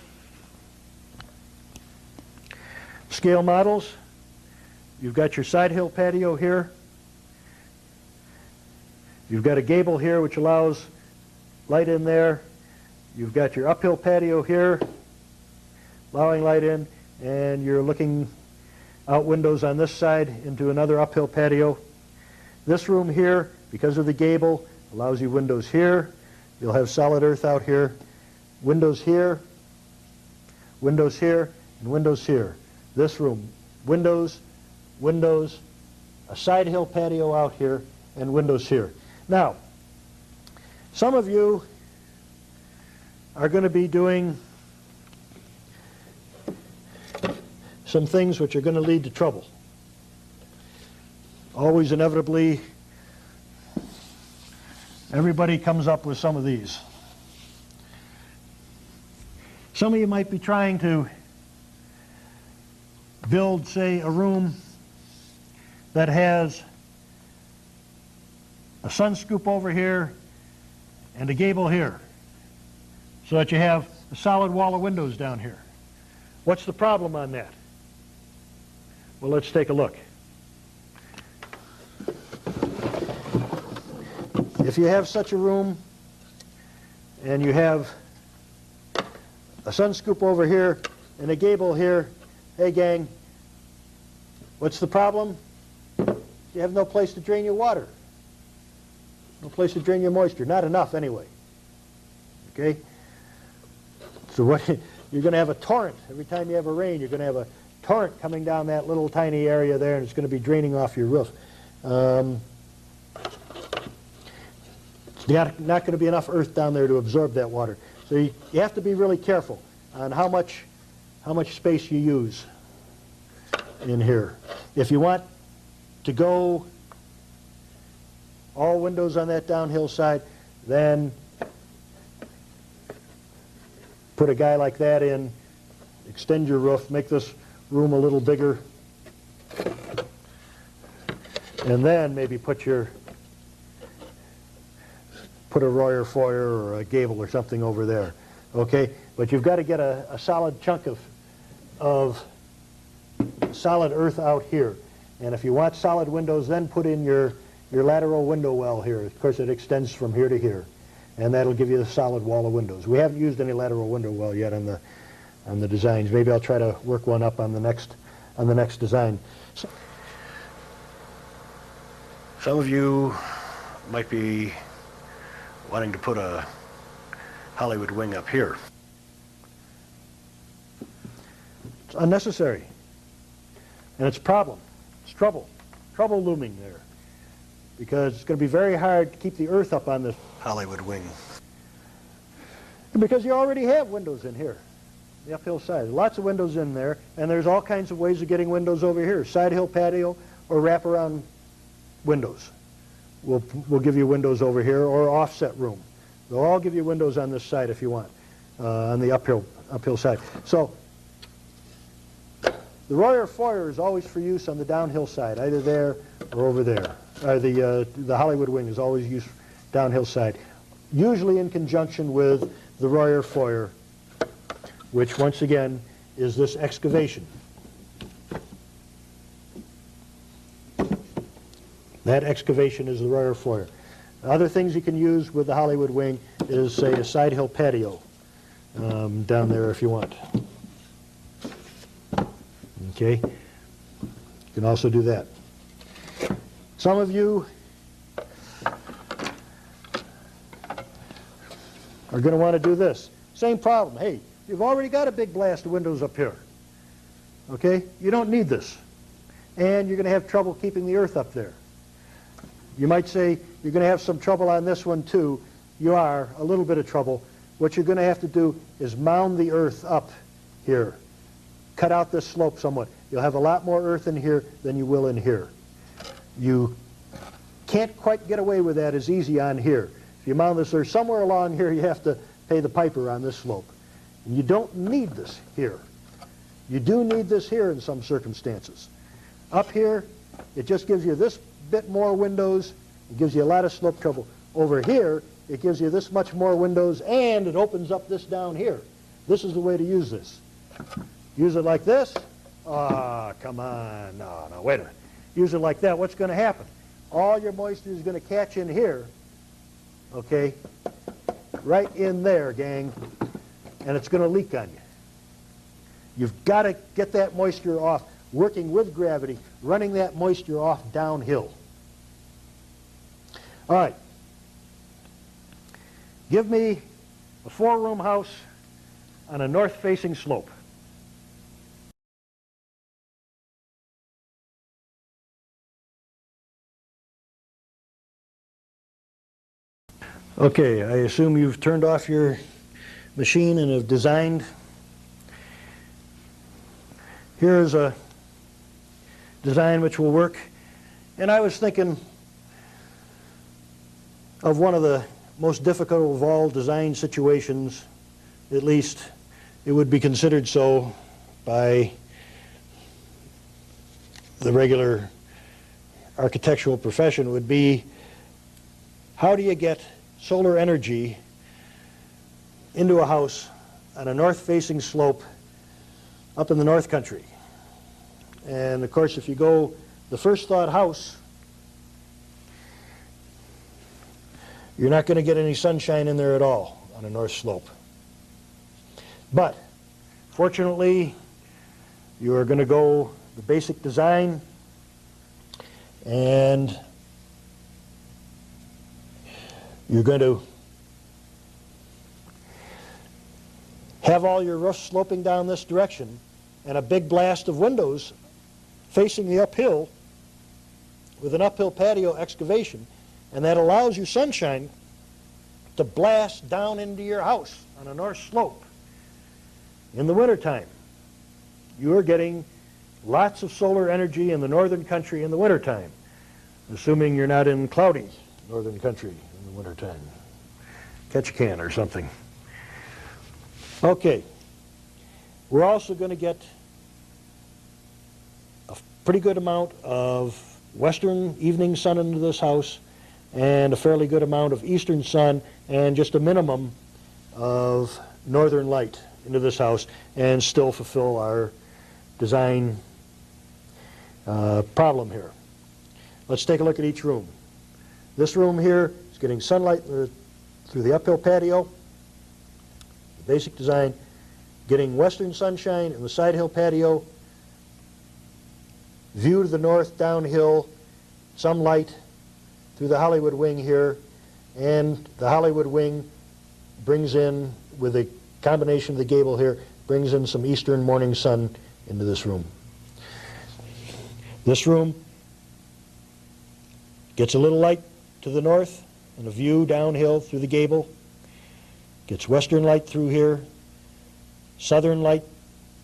scale models. You've got your side hill patio here. You've got a gable here which allows light in there. You've got your uphill patio here, allowing light in, and you're looking out windows on this side into another uphill patio. This room here, because of the gable, allows you windows here. You'll have solid earth out here. Windows here, windows here, and windows here. This room, windows, windows, a side hill patio out here, and windows here. Now, some of you are going to be doing some things which are going to lead to trouble. Always inevitably, everybody comes up with some of these. Some of you might be trying to build, say, a room that has a sun scoop over here and a gable here, so that you have a solid wall of windows down here. What's the problem on that? Well, let's take a look. If you have such a room and you have a sun scoop over here and a gable here, hey gang, what's the problem? You have no place to drain your water. No place to drain your moisture. Not enough anyway. Okay? So what you're going to have a torrent. Every time you have a rain, you're going to have a torrent coming down that little tiny area there, and it's going to be draining off your roof. It's not going to be enough earth down there to absorb that water. So you have to be really careful on how much space you use in here. If you want to go all windows on that downhill side, then put a guy like that in, extend your roof, make this room a little bigger, and then maybe put a Royer foyer or a gable or something over there. Okay, but you've got to get a solid chunk of solid earth out here. And if you want solid windows, then put in your lateral window well here. Of course, it extends from here to here, and that'll give you a solid wall of windows. We haven't used any lateral window well yet on the designs. Maybe I'll try to work one up on the next design. So, some of you might be wanting to put a Hollywood wing up here. It's unnecessary, and it's a problem. It's trouble looming there, because it's going to be very hard to keep the earth up on this Hollywood wing, because you already have windows in here, the uphill side. Lots of windows in there, and there's all kinds of ways of getting windows over here. Side hill patio or wraparound windows. We'll give you windows over here, or offset room. They'll all give you windows on this side if you want, on the uphill side. So the Royer foyer is always for use on the downhill side, either there or over there. The Hollywood wing is always used downhill side, usually in conjunction with the Royer foyer, which once again is this excavation. That excavation is the Royer foyer. Other things you can use with the Hollywood wing is, say, a side hill patio. down there if you want. Okay? You can also do that. Some of you are going to want to do this. Same problem. Hey, you've already got a big blast of windows up here. Okay? You don't need this. And you're going to have trouble keeping the earth up there. You might say you're going to have some trouble on this one too. You are, a little bit of trouble. What you're going to have to do is mound the earth up here. Cut out this slope somewhat. You'll have a lot more earth in here than you will in here. You can't quite get away with that as easy on here. If you mound this earth somewhere along here, you have to pay the piper on this slope. And you don't need this here. You do need this here in some circumstances. Up here, it just gives you this bit more windows. It gives you a lot of slope trouble. Over here, it gives you this much more windows, and it opens up this down here. This is the way to use this. Use it like this. Ah, come on. No, wait a minute. Use it like that. What's going to happen? All your moisture is going to catch in here, okay, right in there, gang, and it's going to leak on you. You've got to get that moisture off, working with gravity, running that moisture off downhill. All right. Give me a 4-room house on a north-facing slope. Okay, I assume you've turned off your machine and have designed. Here's a design which will work. And I was thinking of one of the most difficult of all design situations, at least it would be considered so by the regular architectural profession, would be how do you get solar energy into a house on a north-facing slope up in the North Country. And of course, if you go the first thought house, you're not going to get any sunshine in there at all on a north slope. But fortunately, you are going to go the basic design, and you're going to have all your roofs sloping down this direction and a big blast of windows facing the uphill with an uphill patio excavation, and that allows you sunshine to blast down into your house on a north slope. In the wintertime, you are getting lots of solar energy in the northern country in the wintertime, assuming you're not in cloudy northern country in the wintertime. Ketchikan or something. Okay. We're also going to get a pretty good amount of western evening sun into this house and a fairly good amount of eastern sun and just a minimum of northern light into this house and still fulfill our design problem here. Let's take a look at each room. This room here is getting sunlight through the uphill patio. The basic design, getting western sunshine in the side hill patio, view to the north downhill, some light through the Hollywood wing here, and the Hollywood wing brings in, with a combination of the gable here, brings in some eastern morning sun into this room. This room gets a little light to the north and a view downhill through the gable, gets western light through here, southern light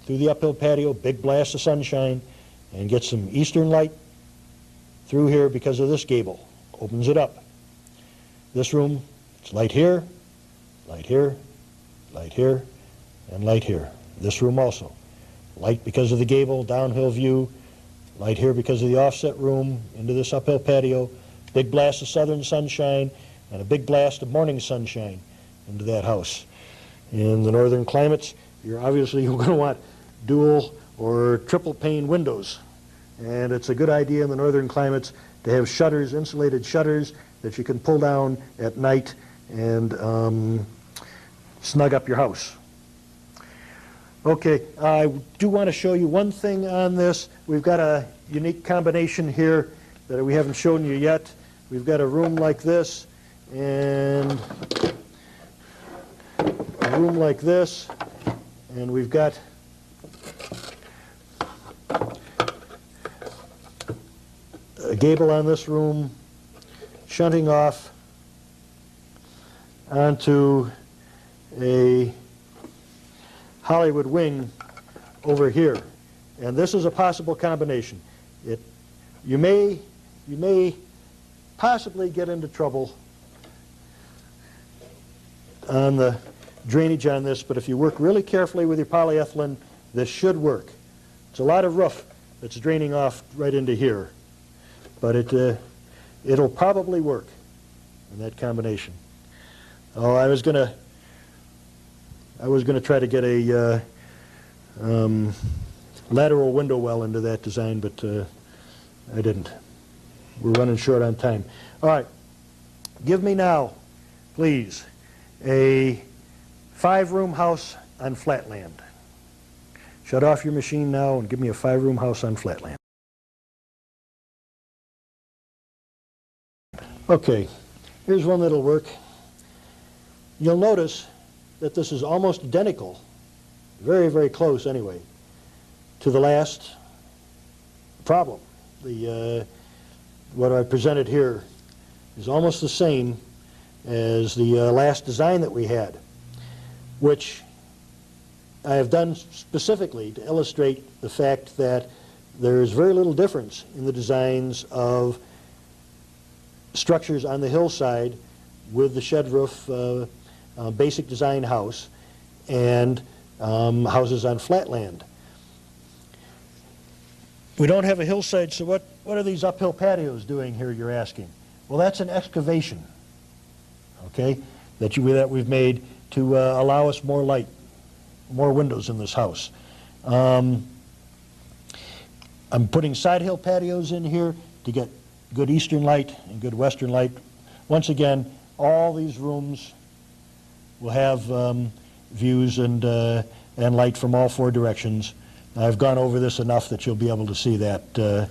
through the uphill patio, big blast of sunshine, and gets some eastern light through here because of this gable. Opens it up. This room, it's light here, light here, light here, and light here. This room also. Light because of the gable, downhill view, light here because of the offset room into this uphill patio, big blast of southern sunshine, and a big blast of morning sunshine into that house. In the northern climates, you're obviously going to want dual or triple pane windows. And it's a good idea in the northern climates to have shutters, insulated shutters, that you can pull down at night and snug up your house. Okay, I do want to show you one thing on this. We've got a unique combination here that we haven't shown you yet. We've got a room like this and a room like this, and we've got a gable on this room shunting off onto a Hollywood wing over here, and this is a possible combination. You may possibly get into trouble on the drainage on this, but if you work really carefully with your polyethylene, this should work. It's a lot of roof that's draining off right into here, but it'll probably work in that combination. Oh, I was gonna try to get a lateral window well into that design, but I didn't. We're running short on time. All right, give me now, please, a 5-room house on flatland. Shut off your machine now and give me a 5-room house on flatland. Okay, here's one that'll work. You'll notice that this is almost identical, very, very close anyway, to the last problem. What I presented here is almost the same as the last design that we had, which I have done specifically to illustrate the fact that there is very little difference in the designs of structures on the hillside with the shed roof basic design house and houses on flatland. We don't have a hillside, so what are these uphill patios doing here, you're asking? Well, that's an excavation, okay, that we've made to allow us more light, more windows in this house. I'm putting side hill patios in here to get good eastern light and good western light. Once again, all these rooms will have views and light from all 4 directions. I've gone over this enough that you'll be able to see that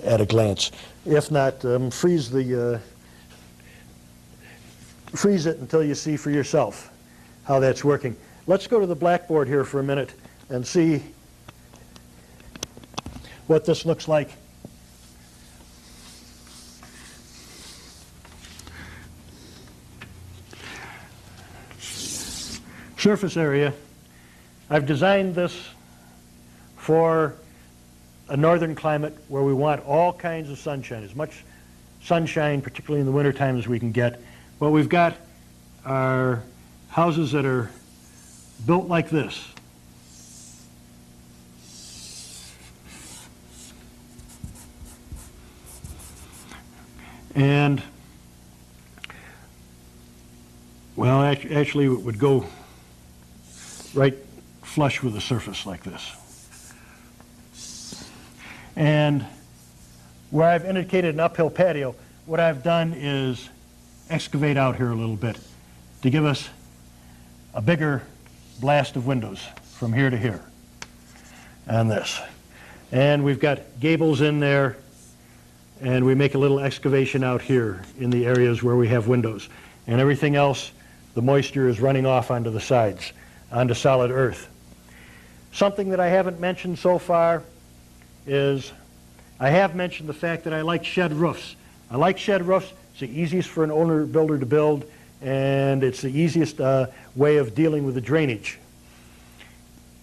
at a glance. If not, freeze it until you see for yourself how that's working. Let's go to the blackboard here for a minute and see what this looks like. Surface area. I've designed this for a northern climate where we want all kinds of sunshine, as much sunshine, particularly in the wintertime, as we can get. What we've got are houses that are built like this. And, well, actually it would go right flush with the surface like this. And where I've indicated an uphill patio, what I've done is excavate out here a little bit to give us a bigger blast of windows from here to here on this. And we've got gables in there, and we make a little excavation out here in the areas where we have windows. And everything else, the moisture is running off onto the sides, onto solid earth. Something that I haven't mentioned so far is I have mentioned the fact that I like shed roofs. I like shed roofs. It's the easiest for an owner builder to build, and it's the easiest way of dealing with the drainage.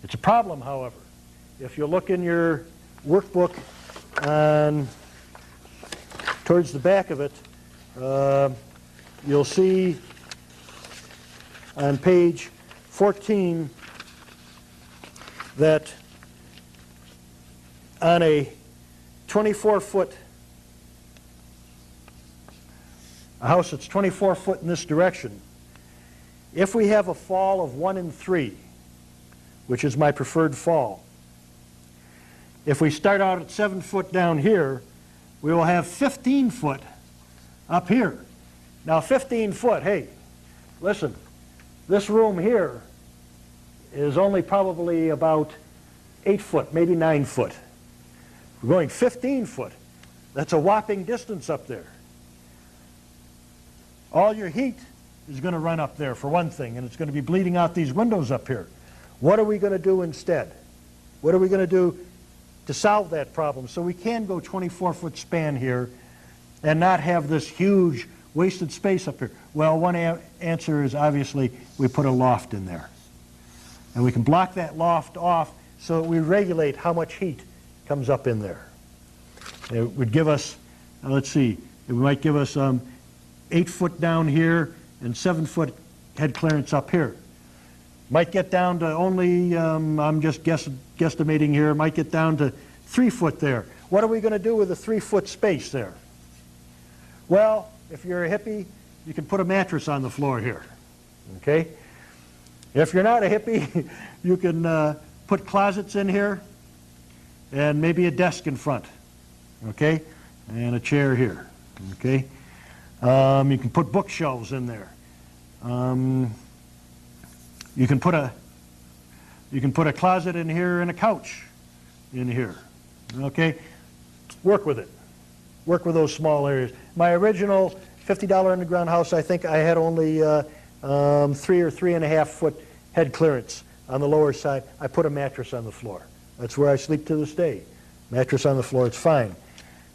It's a problem, however. If you look in your workbook towards the back of it, you'll see on page 14 that on a 24-foot, a house that's 24 foot in this direction, if we have a fall of 1 in 3, which is my preferred fall, if we start out at 7 foot down here, we will have 15 foot up here. Now 15 foot, hey, listen, this room here is only probably about 8 foot, maybe 9 foot. We're going 15 foot. That's a whopping distance up there. All your heat is going to run up there for one thing, and it's going to be bleeding out these windows up here. What are we going to do instead? What are we going to do to solve that problem so we can go 24-foot span here and not have this huge wasted space up here? Well, one answer is obviously we put a loft in there. And we can block that loft off so that we regulate how much heat comes up in there. It would give us, let's see, it might give us 8 foot down here and 7 foot head clearance up here. Might get down to only, I'm just guesstimating here, might get down to 3 foot there. What are we going to do with the 3 foot space there? Well, if you're a hippie, you can put a mattress on the floor here, okay? If you're not a hippie, you can put closets in here and maybe a desk in front, okay? And a chair here, okay? You can put bookshelves in there. You can put a closet in here and a couch in here, okay? Work with it. Work with those small areas. My original $50 underground house, I think I had only 3 or 3.5 foot head clearance on the lower side. I put a mattress on the floor. That's where I sleep to this day. Mattress on the floor, it's fine.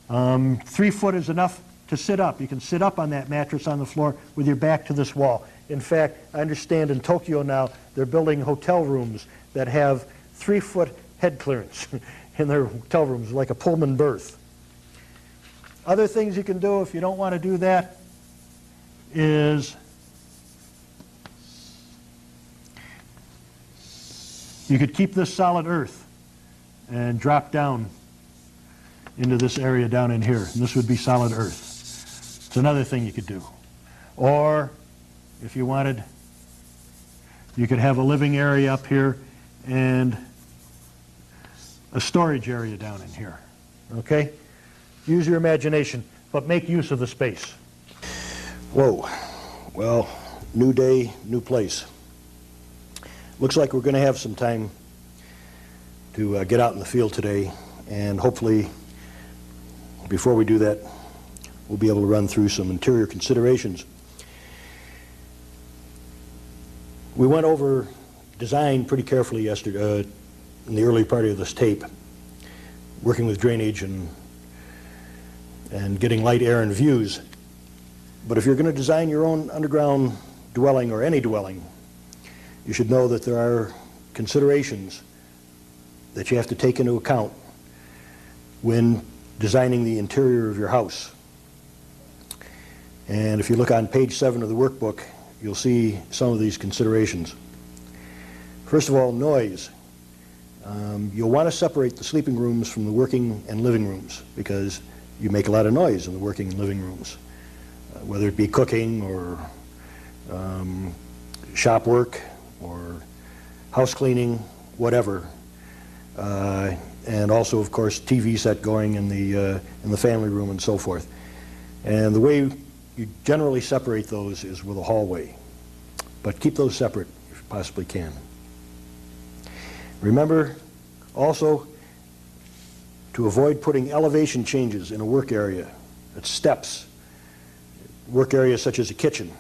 3 foot is enough to sit up. You can sit up on that mattress on the floor with your back to this wall. In fact, I understand in Tokyo now they're building hotel rooms that have 3 foot head clearance in their hotel rooms, like a Pullman berth. Other things you can do if you don't want to do that is you could keep this solid earth and drop down into this area down in here. And this would be solid earth. It's another thing you could do. Or if you wanted, you could have a living area up here and a storage area down in here. Okay? Use your imagination, but make use of the space. Whoa. Well, new day, new place. Looks like we're going to have some time to get out in the field today, and hopefully before we do that, we'll be able to run through some interior considerations. We went over design pretty carefully yesterday, in the early part of this tape, working with drainage and getting light, air, and views. But if you're going to design your own underground dwelling or any dwelling, you should know that there are considerations that you have to take into account when designing the interior of your house. And if you look on page 7 of the workbook, you'll see some of these considerations. First of all, noise. You'll want to separate the sleeping rooms from the working and living rooms because you make a lot of noise in the working and living rooms, whether it be cooking or shop work or house cleaning, whatever. And also, of course, TV set going in the family room and so forth. And the way you generally separate those is with a hallway. But keep those separate if you possibly can. Remember also to avoid putting elevation changes in a work area. It's steps. Work areas such as a kitchen.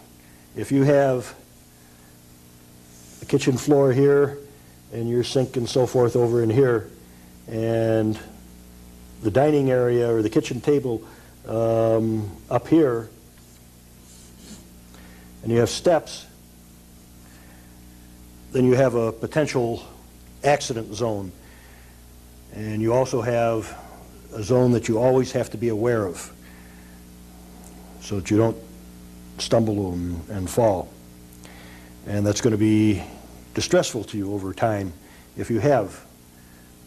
If you have a kitchen floor here and your sink and so forth over in here, and the dining area or the kitchen table up here, and you have steps, then you have a potential accident zone. And you also have a zone that you always have to be aware of so that you don't stumble and fall. And that's going to be distressful to you over time if you have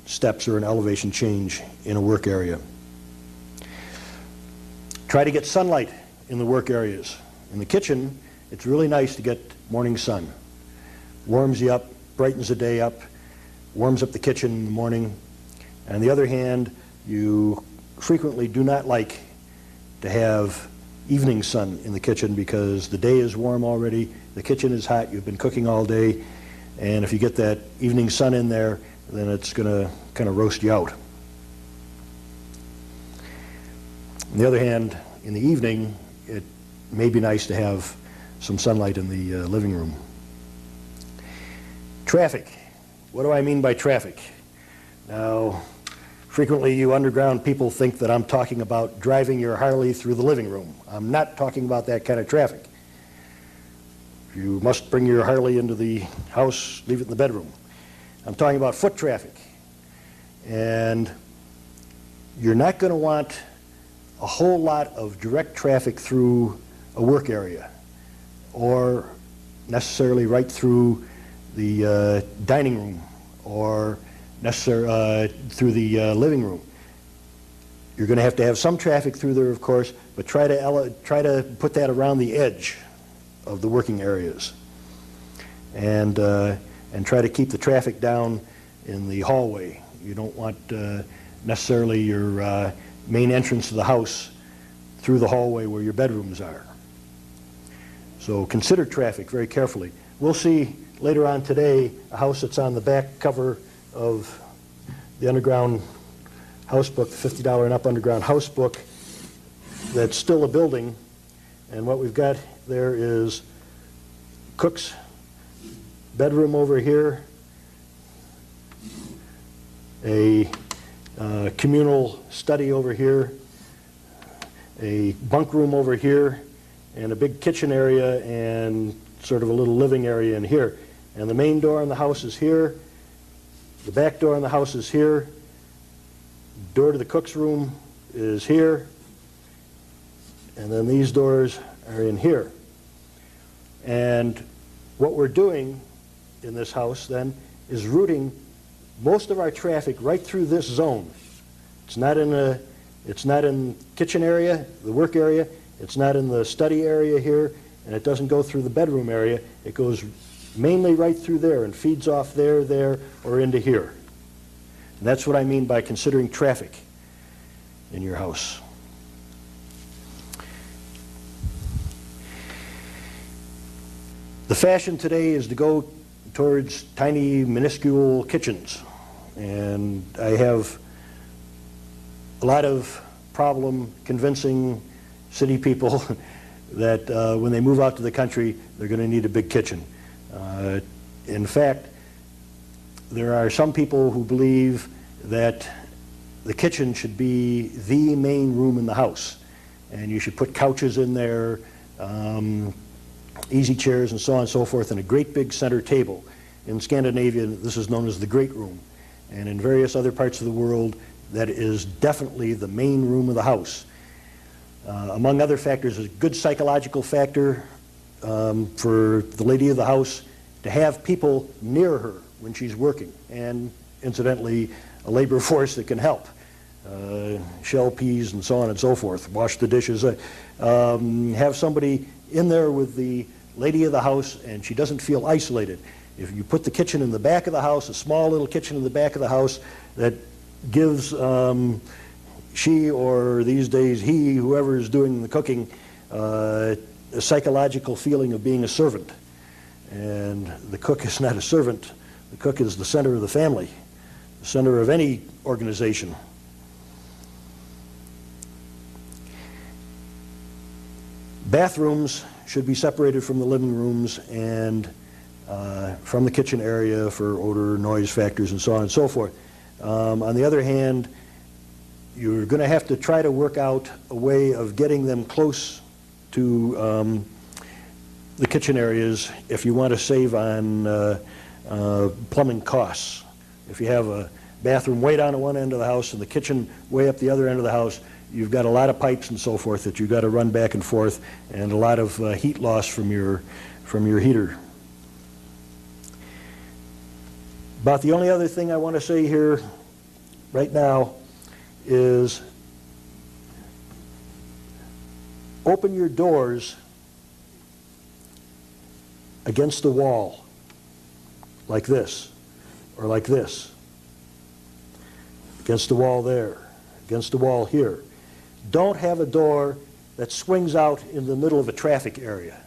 steps or an elevation change in a work area. Try to get sunlight in the work areas. In the kitchen, it's really nice to get morning sun. Warms you up, brightens the day up, warms up the kitchen in the morning. On the other hand, you frequently do not like to have evening sun in the kitchen because the day is warm already, the kitchen is hot, you've been cooking all day, And if you get that evening sun in there, then it's going to kind of roast you out. On the other hand, in the evening, it may be nice to have some sunlight in the living room. Traffic. What do I mean by traffic? Now, frequently you underground people think that I'm talking about driving your Harley through the living room. I'm not talking about that kind of traffic. You must bring your Harley into the house, leave it in the bedroom. I'm talking about foot traffic. And you're not going to want a whole lot of direct traffic through a work area or necessarily right through the dining room or through the living room. You're going to have some traffic through there, of course, but try to put that around the edge of the working areas, and try to keep the traffic down in the hallway. You don't want necessarily your main entrance to the house through the hallway where your bedrooms are. So consider traffic very carefully. We'll see later on today a house that's on the back cover of the Underground House Book, the $50 and up Underground House Book, that's still a building. And what we've got there is cook's bedroom over here, a communal study over here, a bunk room over here, and a big kitchen area and sort of a little living area in here. And the main door in the house is here. The back door in the house is here. Door to the cook's room is here. And then these doors are in here. And what we're doing in this house then is routing most of our traffic right through this zone. It's not in the kitchen area, the work area. It's not in the study area here, and it doesn't go through the bedroom area. It goes mainly right through there and feeds off there, or into here. And that's what I mean by considering traffic in your house. The fashion today is to go towards tiny, minuscule kitchens. And I have a lot of problem convincing city people that when they move out to the country, they're going to need a big kitchen. In fact, there are some people who believe that the kitchen should be the main room in the house. And you should put couches in there, easy chairs and so on and so forth, and a great big center table. In Scandinavia, this is known as the Great Room. And in various other parts of the world, that is definitely the main room of the house. Among other factors, a good psychological factor for the lady of the house to have people near her when she's working, and incidentally, a labor force that can help. Shell peas and so on and so forth, wash the dishes. Have somebody in there with the lady of the house, and she doesn't feel isolated. If you put the kitchen in the back of the house, a small little kitchen in the back of the house that gives she, or these days he, whoever is doing the cooking, a psychological feeling of being a servant. And the cook is not a servant. The cook is the center of the family, the center of any organization. Bathrooms should be separated from the living rooms and from the kitchen area for odor, noise factors, and so on and so forth. On the other hand, you're going to have to try to work out a way of getting them close to the kitchen areas if you want to save on plumbing costs. If you have a bathroom way down at one end of the house and the kitchen way up the other end of the house, you've got a lot of pipes and so forth that you've got to run back and forth, and a lot of heat loss from your heater. About the only other thing I want to say here right now is open your doors against the wall, like this, or like this. Against the wall there, against the wall here. Don't have a door that swings out in the middle of a traffic area.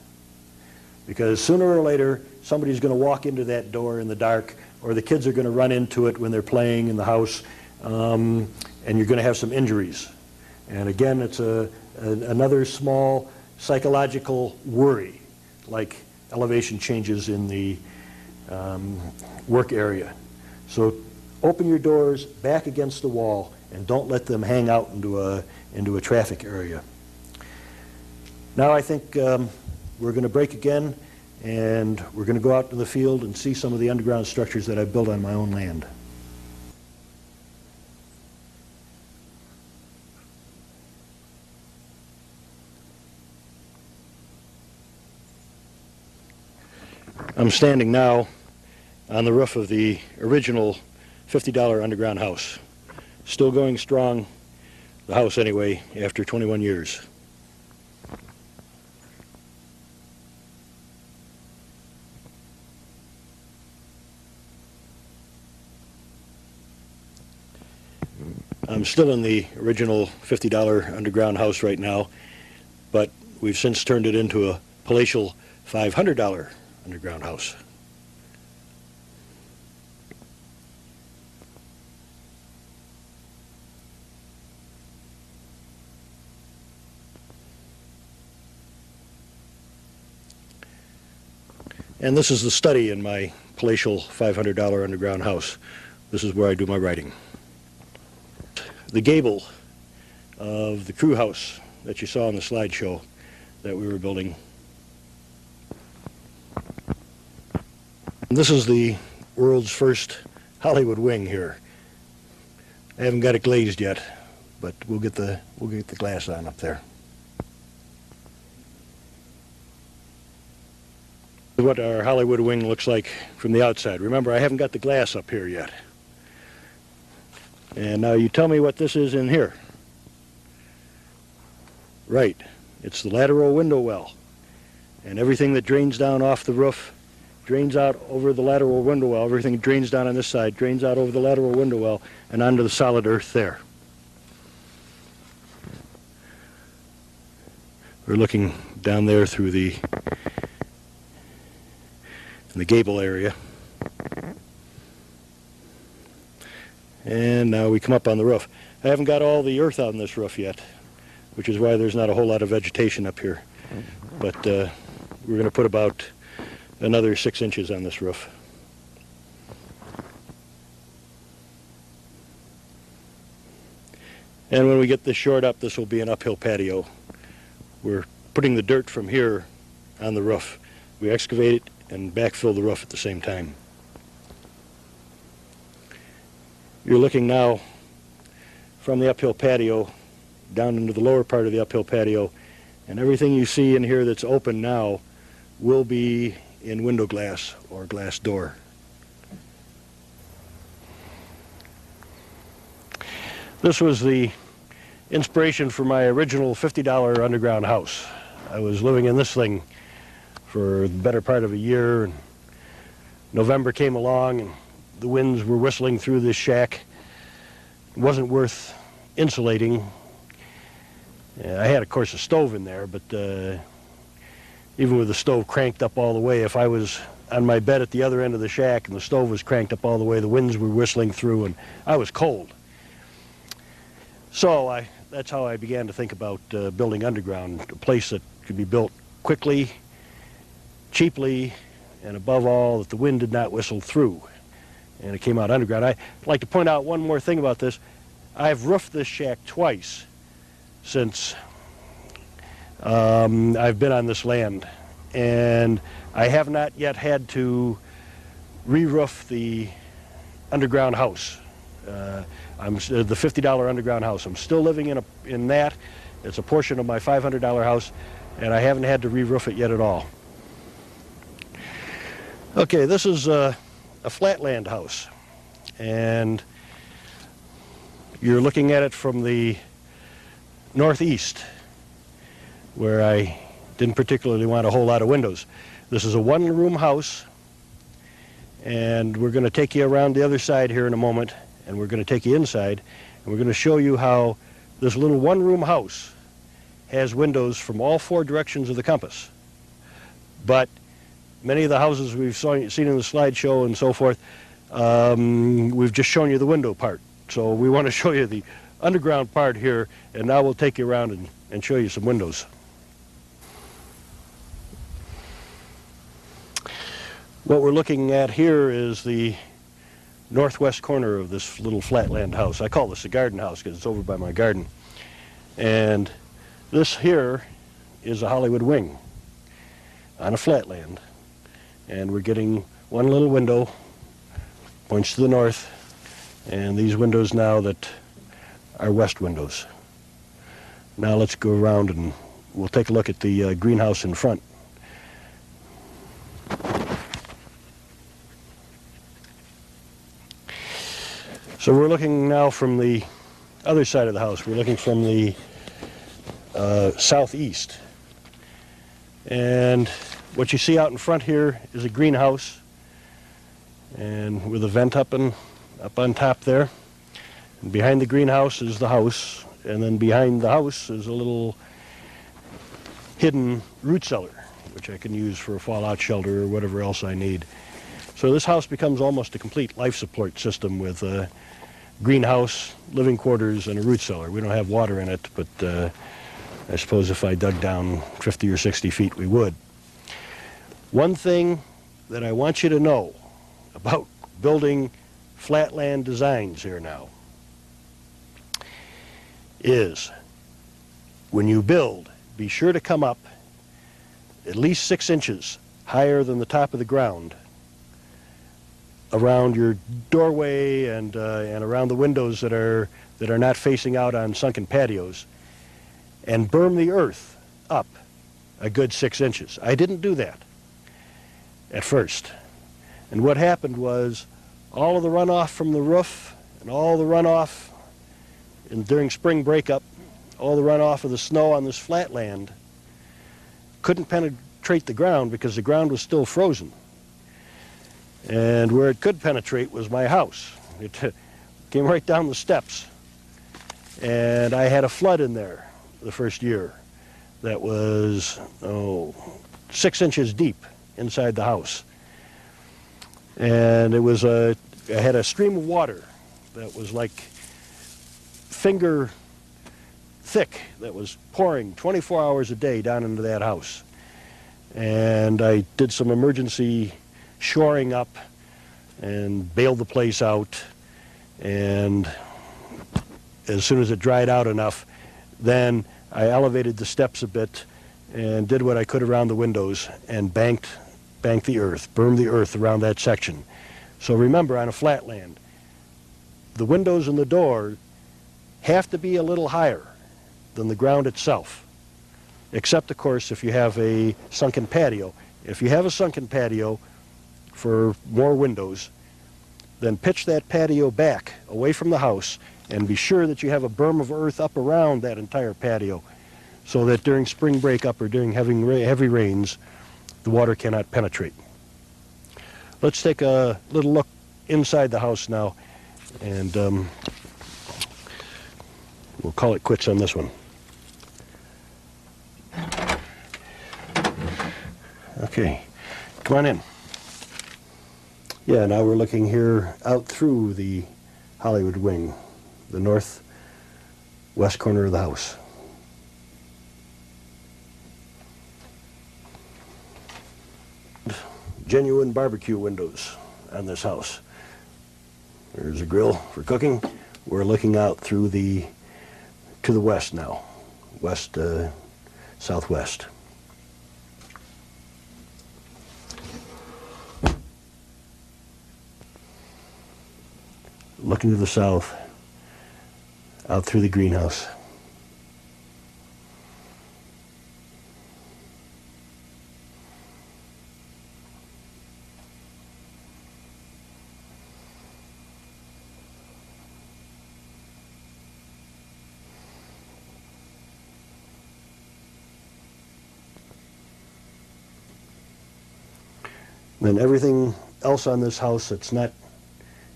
because sooner or later somebody's going to walk into that door in the dark, or the kids are going to run into it when they're playing in the house, and you're going to have some injuries. And again, it's another small psychological worry, like elevation changes in the work area. So open your doors back against the wall and don't let them hang out into a traffic area. Now I think we're going to break again, and we're going to go out to the field and see some of the underground structures that I've built on my own land. I'm standing now on the roof of the original $50 underground house. Still going strong, the house anyway, after 21 years. I'm still in the original $50 underground house right now, but we've since turned it into a palatial $500 underground house. And this is the study in my palatial $500 underground house. This is where I do my writing. The gable of the crew house that you saw on the slideshow that we were building. And this is the world's first Hollywood wing here. I haven't got it glazed yet, but we'll get the glass on up there. What our Hollywood wing looks like from the outside. Remember, I haven't got the glass up here yet. And now you tell me what this is in here. Right, it's the lateral window well. And everything that drains down off the roof drains out over the lateral window well. Everything drains down on this side, drains out over the lateral window well and onto the solid earth there. We're looking down there through the gable area. And now we come up on the roof. I haven't got all the earth on this roof yet, which is why there's not a whole lot of vegetation up here. But we're going to put about another 6 inches on this roof. And when we get this shored up, this will be an uphill patio. We're putting the dirt from here on the roof. We excavate it and backfill the roof at the same time. You're looking now from the uphill patio down into the lower part of the uphill patio, and everything you see in here that's open now will be in window glass or glass door. This was the inspiration for my original $50 underground house. I was living in this thing for the better part of a year, and November came along and the winds were whistling through this shack. It wasn't worth insulating. I had, of course, a stove in there, but even with the stove cranked up all the way, if I was on my bed at the other end of the shack and the stove was cranked up all the way, the winds were whistling through and I was cold. So that's how I began to think about building underground, a place that could be built quickly, cheaply, and above all, that the wind did not whistle through. And it came out underground. I'd like to point out one more thing about this. I've roofed this shack twice since I've been on this land, and I have not yet had to re-roof the underground house. The $50 underground house. I'm still living in that. It's a portion of my $500 house, and I haven't had to re-roof it yet at all. Okay, this is a flatland house, and you're looking at it from the northeast, where I didn't particularly want a whole lot of windows. This is a one-room house, and we're going to take you around the other side here in a moment, and we're going to take you inside, and we're going to show you how this little one-room house has windows from all 4 directions of the compass. But Many of the houses we've seen in the slideshow and so forth, we've just shown you the window part. So we want to show you the underground part here, and now we'll take you around and show you some windows. What we're looking at here is the northwest corner of this little flatland house. I call this a garden house because it's over by my garden. And this here is a Hollywood wing on a flatland. And we're getting one little window, points to the north, and these windows now that are west windows. Now let's go around and we'll take a look at the greenhouse in front. So we're looking now from the other side of the house. We're looking from the southeast. And what you see out in front here is a greenhouse, and with a vent up on top there. And behind the greenhouse is the house, and then behind the house is a little hidden root cellar, which I can use for a fallout shelter or whatever else I need. So this house becomes almost a complete life support system with a greenhouse, living quarters, and a root cellar. We don't have water in it, but I suppose if I dug down 50 or 60 feet, we would. One thing that I want you to know about building flatland designs here now is when you build, be sure to come up at least 6 inches higher than the top of the ground around your doorway and around the windows that are not facing out on sunken patios, and berm the earth up a good 6 inches. I didn't do that at first. And what happened was all of the runoff from the roof and all the runoff during spring breakup, all the runoff of the snow on this flat land couldn't penetrate the ground because the ground was still frozen. And where it could penetrate was my house. It came right down the steps. And I had a flood in there the first year that was 6 inches deep inside the house. And it was I had a stream of water that was like finger thick that was pouring 24 hours a day down into that house. And I did some emergency shoring up and bailed the place out, and as soon as it dried out enough, then I elevated the steps a bit and did what I could around the windows and banked the earth, bermed the earth around that section. So remember, on a flat land, the windows and the door have to be a little higher than the ground itself, except of course if you have a sunken patio. If you have a sunken patio for more windows, then pitch that patio back away from the house and be sure that you have a berm of earth up around that entire patio so that during spring breakup or during heavy rains, the water cannot penetrate. Let's take a little look inside the house now, and we'll call it quits on this one. Okay, come on in. Yeah, now we're looking here out through the Hollywood wing, the northwest corner of the house. Genuine barbecue windows on this house. There's a grill for cooking. We're looking out through to the west now, west, southwest. Looking to the south, out through the greenhouse. Then everything else on this house that's not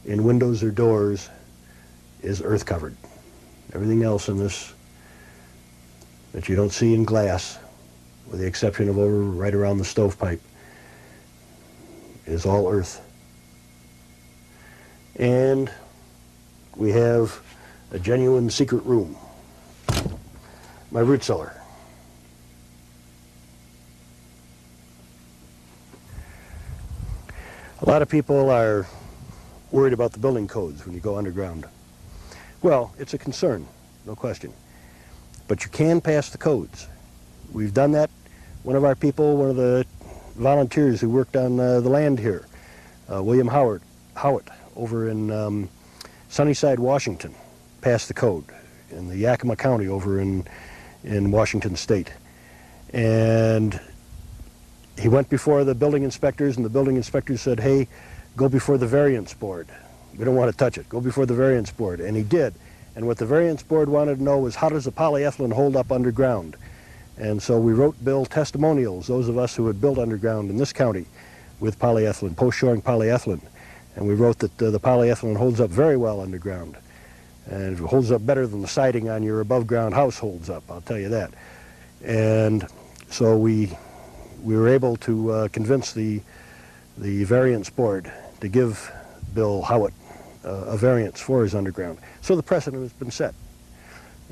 in windows or doors is earth covered. Everything else in this that you don't see in glass, with the exception of over right around the stovepipe, is all earth. And we have a genuine secret room, my root cellar. A lot of people are worried about the building codes when you go underground. Well, it's a concern, no question. But you can pass the codes. We've done that. One of our people, one of the volunteers who worked on the land here, William Howitt, over in Sunnyside, Washington, passed the code in the Yakima County over in Washington State. And he went before the building inspectors, and the building inspectors said, hey, go before the variance board. We don't want to touch it. Go before the variance board. And he did. And what the variance board wanted to know was, how does a polyethylene hold up underground? And so we wrote Bill testimonials, those of us who had built underground in this county with polyethylene, post-shoring polyethylene. And we wrote that the polyethylene holds up very well underground. And it holds up better than the siding on your above-ground house holds up, I'll tell you that. And so we were able to convince the variance board to give Bill Howitt a variance for his underground. So the precedent has been set.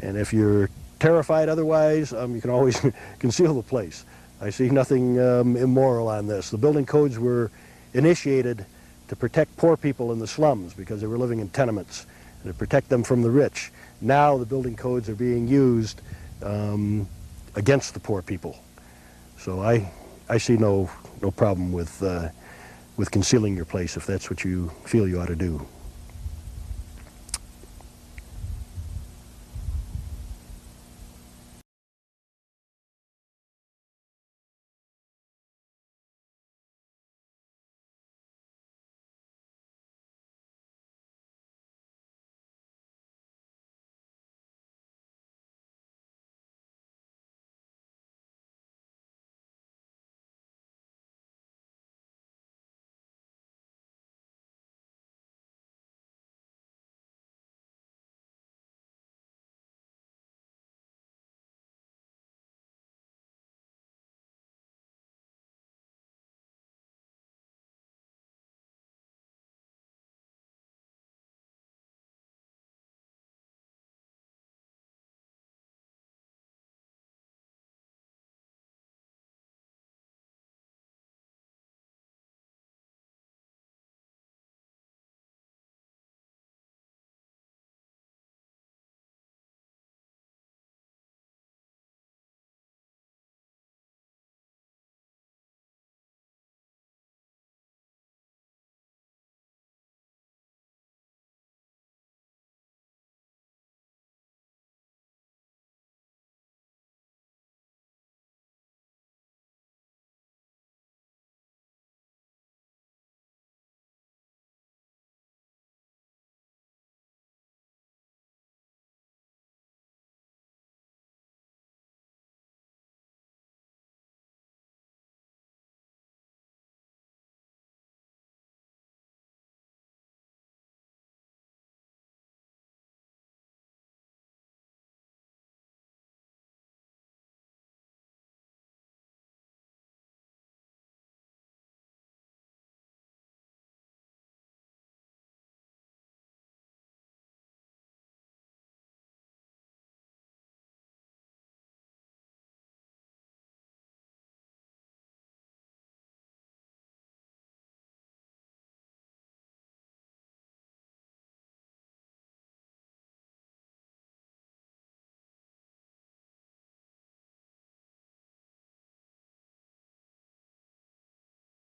And if you're terrified otherwise, you can always conceal the place. I see nothing immoral on this. The building codes were initiated to protect poor people in the slums because they were living in tenements, and to protect them from the rich. Now the building codes are being used against the poor people. So I see no problem with concealing your place if that's what you feel you ought to do.